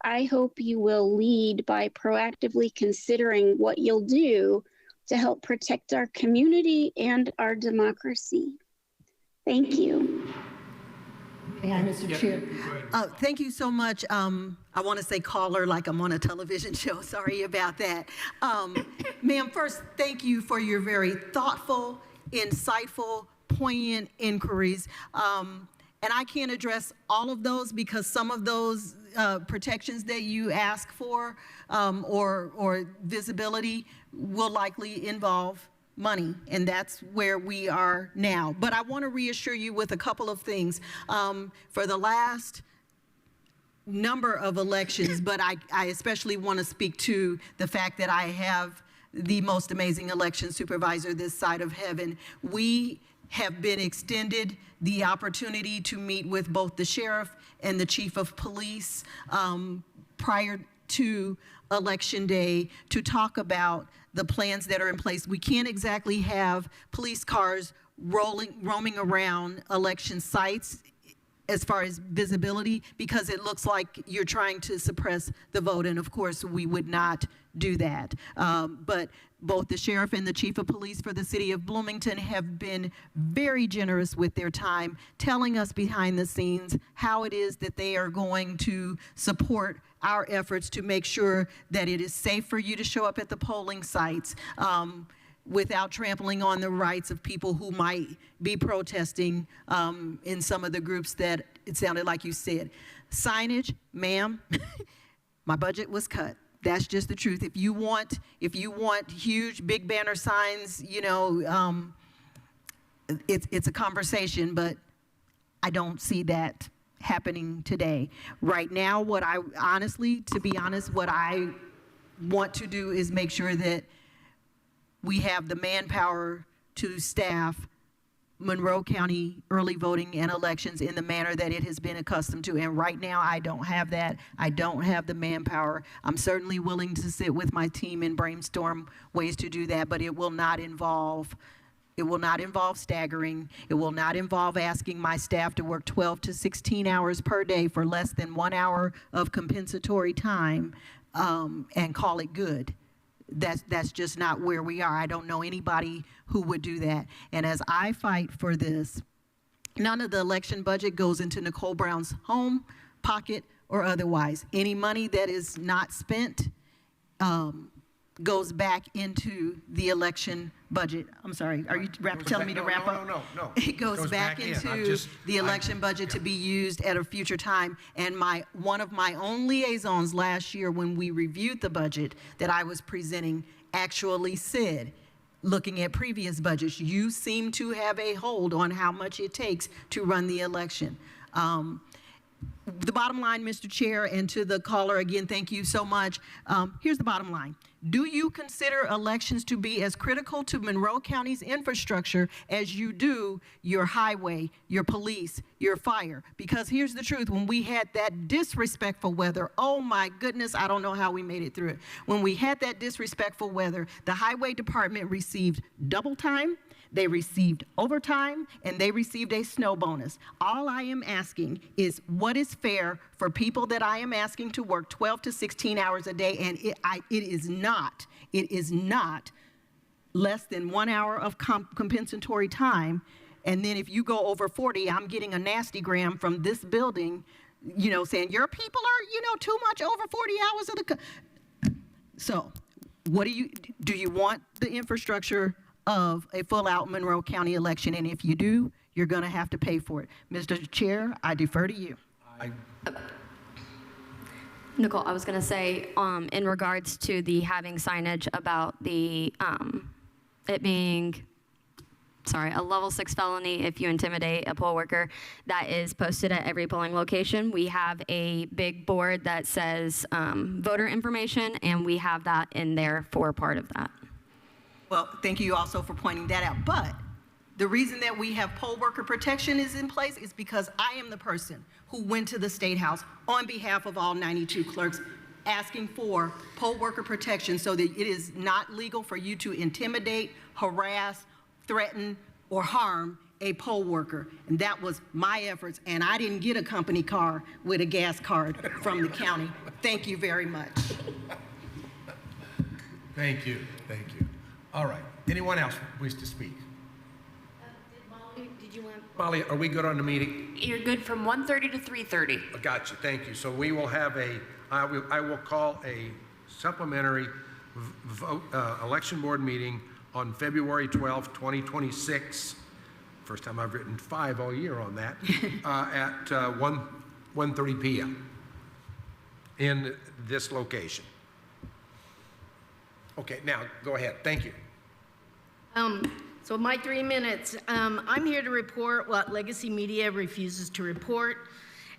I hope you will lead by proactively considering what you'll do to help protect our community and our democracy. Thank you. Yeah, Mr. Chair. Thank you so much. I want to say caller like I'm on a television show. Sorry about that. Ma'am, first, thank you for your very thoughtful, insightful, poignant inquiries. And I can't address all of those because some of those protections that you ask for or visibility will likely involve money, and that's where we are now. But I want to reassure you with a couple of things. For the last number of elections, but I especially want to speak to the fact that I have the most amazing election supervisor this side of heaven. We have been extended the opportunity to meet with both the sheriff and the chief of police prior to Election Day to talk about the plans that are in place. We can't exactly have police cars roaming around election sites as far as visibility because it looks like you're trying to suppress the vote, and of course we would not do that. But both the sheriff and the chief of police for the city of Bloomington have been very generous with their time, telling us behind the scenes how it is that they are going to support our efforts to make sure that it is safe for you to show up at the polling sites without trampling on the rights of people who might be protesting in some of the groups that it sounded like you said. Signage, ma'am, my budget was cut. That's just the truth. If you want huge, big banner signs, you know, it's a conversation, but I don't see that happening today. Right now, what I honestly, to be honest, what I want to do is make sure that we have the manpower to staff Monroe County early voting and elections in the manner that it has been accustomed to. And right now, I don't have that. I don't have the manpower. I'm certainly willing to sit with my team and brainstorm ways to do that, but it will not involve staggering. It will not involve asking my staff to work 12 to 16 hours per day for less than 1 hour of compensatory time and call it good. That's just not where we are. I don't know anybody who would do that. And as I fight for this, none of the election budget goes into Nicole Brown's home, pocket, or otherwise. Any money that is not spent goes back into the election budget. I'm sorry, are you telling me to wrap up? No. It goes back into the election budget to be used at a future time. And one of my own liaisons last year when we reviewed the budget that I was presenting actually said, looking at previous budgets, you seem to have a hold on how much it takes to run the election. The bottom line, Mr. Chair, and to the caller again, thank you so much. Here's the bottom line. Do you consider elections to be as critical to Monroe County's infrastructure as you do your highway, your police, your fire? Because here's the truth, when we had that disrespectful weather, oh my goodness, I don't know how we made it through it. When we had that disrespectful weather, the highway department received double time, they received overtime, and they received a snow bonus. All I am asking is what is fair for people that I am asking to work 12 to 16 hours a day, and it is not less than 1 hour of compensatory time. And then if you go over 40, I'm getting a nasty gram from this building, saying your people are, too much over 40 hours of the. So what do you want the infrastructure of a full-out Monroe County election? And if you do, you're going to have to pay for it. Mr. Chair, I defer to you. Nicole, I was going to say, in regards to the having signage about the it being, a level 6 felony if you intimidate a poll worker, that is posted at every polling location. We have a big board that says voter information, and we have that in there for part of that. Well, thank you also for pointing that out. But the reason that we have poll worker protection is in place is because I am the person who went to the State House on behalf of all 92 clerks asking for poll worker protection so that it is not legal for you to intimidate, harass, threaten, or harm a poll worker. And that was my efforts, and I didn't get a company car with a gas card from the county. Thank you very much. Thank you. All right. Anyone else wish to speak? Did you want? Molly, are we good on the meeting? You're good from 1:30 to 3:30. Gotcha. Thank you. So we will have I will call a supplementary election board meeting on February 12th, 2026. First time I've written 5 all year on that, at 1:30 p.m. in this location. Okay, now go ahead. Thank you. So my 3 minutes, I'm here to report what Legacy Media refuses to report.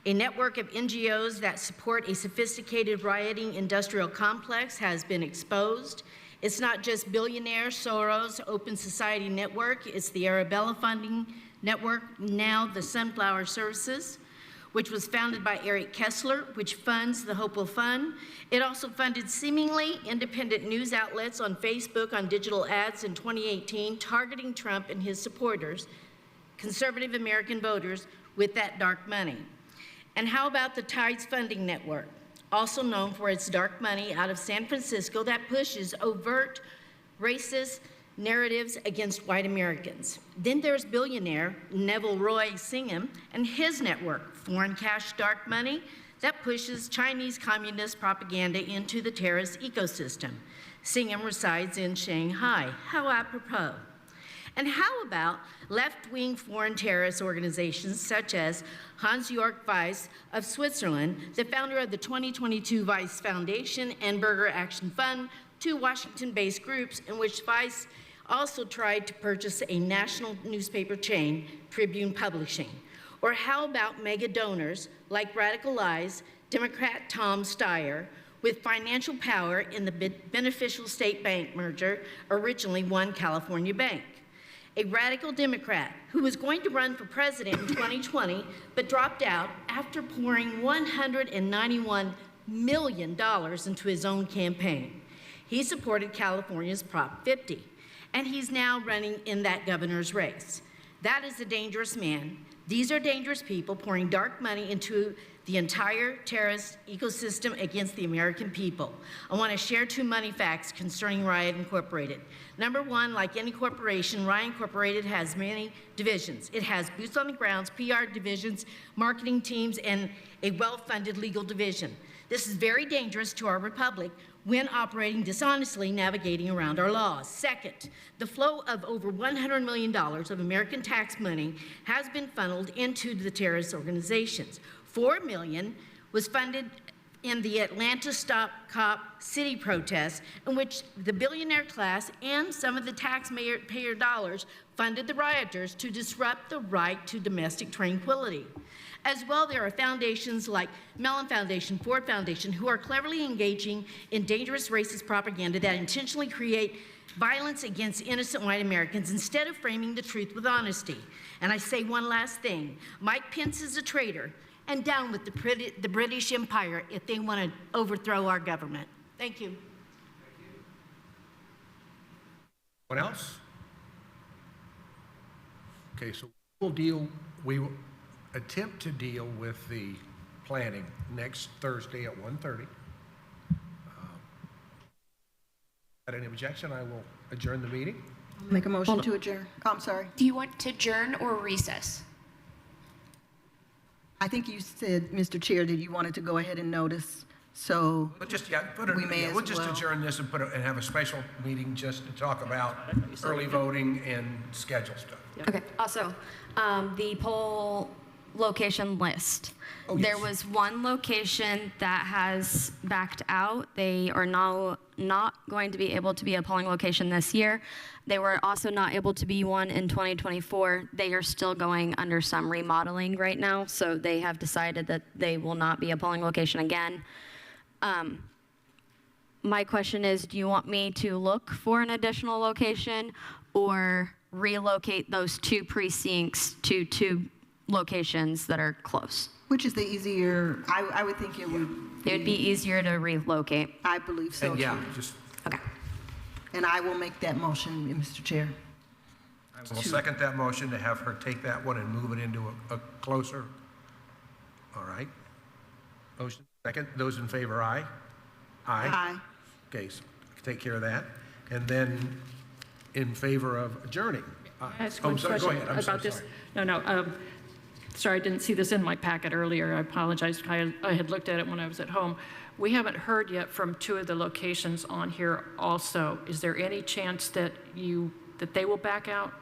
A network of NGOs that support a sophisticated rioting industrial complex has been exposed. It's not just billionaire Soros Open Society Network, it's the Arabella Funding Network, now the Sunflower Services, which was founded by Eric Kessler, which funds the Hopewell Fund. It also funded seemingly independent news outlets on Facebook on digital ads in 2018, targeting Trump and his supporters, conservative American voters, with that dark money. And how about the Tides Funding Network, also known for its dark money out of San Francisco that pushes overt racist narratives against white Americans. Then there's billionaire Neville Roy Singham and his network, Foreign Cash Dark Money, that pushes Chinese communist propaganda into the terrorist ecosystem. Singham resides in Shanghai. How apropos. And how about left-wing foreign terrorist organizations such as Hans-Jörg Weiss of Switzerland, the founder of the 2022 Weiss Foundation and Burger Action Fund, two Washington-based groups in which Weiss also tried to purchase a national newspaper chain, Tribune Publishing. Or how about mega donors like radicalized Democrat Tom Steyer with financial power in the beneficial state bank merger, originally One California Bank? A radical Democrat who was going to run for president in 2020 but dropped out after pouring $191 million into his own campaign. He supported California's Prop 50, and he's now running in that governor's race. That is a dangerous man. These are dangerous people pouring dark money into the entire terrorist ecosystem against the American people. I want to share 2 money facts concerning Riot Incorporated. Number one, like any corporation, Riot Incorporated has many divisions. It has boots on the grounds, PR divisions, marketing teams, and a well-funded legal division. This is very dangerous to our republic when operating dishonestly, navigating around our laws. Second, the flow of over $100 million of American tax money has been funneled into the terrorist organizations. $4 million was funded in the Atlanta Stop Cop City protests, in which the billionaire class and some of the taxpayer dollars funded the rioters to disrupt the right to domestic tranquility. As well, there are foundations like Mellon Foundation, Ford Foundation, who are cleverly engaging in dangerous racist propaganda that intentionally create violence against innocent white Americans instead of framing the truth with honesty. And I say one last thing. Mike Pence is a traitor, and down with the British Empire if they want to overthrow our government. Thank you. What else? Okay, so we will attempt to deal with the planning next Thursday at 1:30. Without any objection, I will adjourn the meeting. Make a motion to adjourn. Oh, I'm sorry. Do you want to adjourn or recess? I think you said, Mr. Chair, that you wanted to go ahead and notice, so We'll just, we'll just adjourn this and and have a special meeting just to talk about early voting and schedule stuff. Okay, also, the poll location list. Oh, yes. There was one location that has backed out. They are now not going to be able to be a polling location this year. They were also not able to be one in 2024. They are still going under some remodeling right now, so they have decided that they will not be a polling location again. My question is, do you want me to look for an additional location or relocate those 2 precincts to 2 locations that are close? which is the easier, I would think it would. It would be easier to relocate. I believe so, And too. yeah, just, Okay. And I will make that motion, Mr. Chair. I will second that motion to have her take that one and move it into a closer. All right. Motion second. Those in favor, aye? Aye. Okay, so take care of that. And then in favor of adjourning. Ask Oh, one sorry, go question ahead. I'm so about this. sorry. No. Sorry, I didn't see this in my packet earlier. I apologize. I had looked at it when I was at home. We haven't heard yet from 2 of the locations on here also. Is there any chance that they will back out?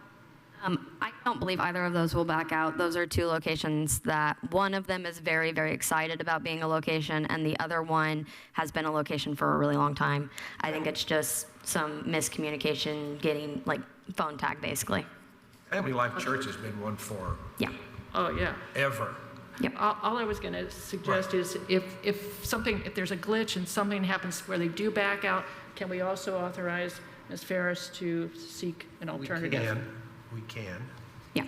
I don't believe either of those will back out. Those are 2 locations that one of them is very, very excited about being a location, and the other one has been a location for a really long time. I think it's just some miscommunication, getting like phone tag, basically. Family Life Church has been one for Yeah. Oh, yeah. ever. Yep. All I was going to suggest is if there's a glitch and something happens where they do back out, can we also authorize Ms. Ferris to seek an alternative? We can. Yeah.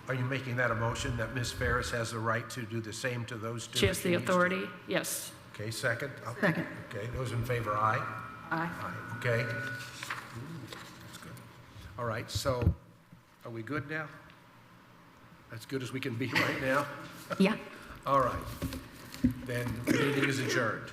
Are you making that a motion that Ms. Ferris has the right to do the same to those 2? She has if the needs to? authority? Yes. Okay, second? Second. Okay, those in favor, aye? Aye. Aye, okay. That's good. All right, so are we good now? As good as we can be right now? Yeah. All right. Then the meeting is adjourned.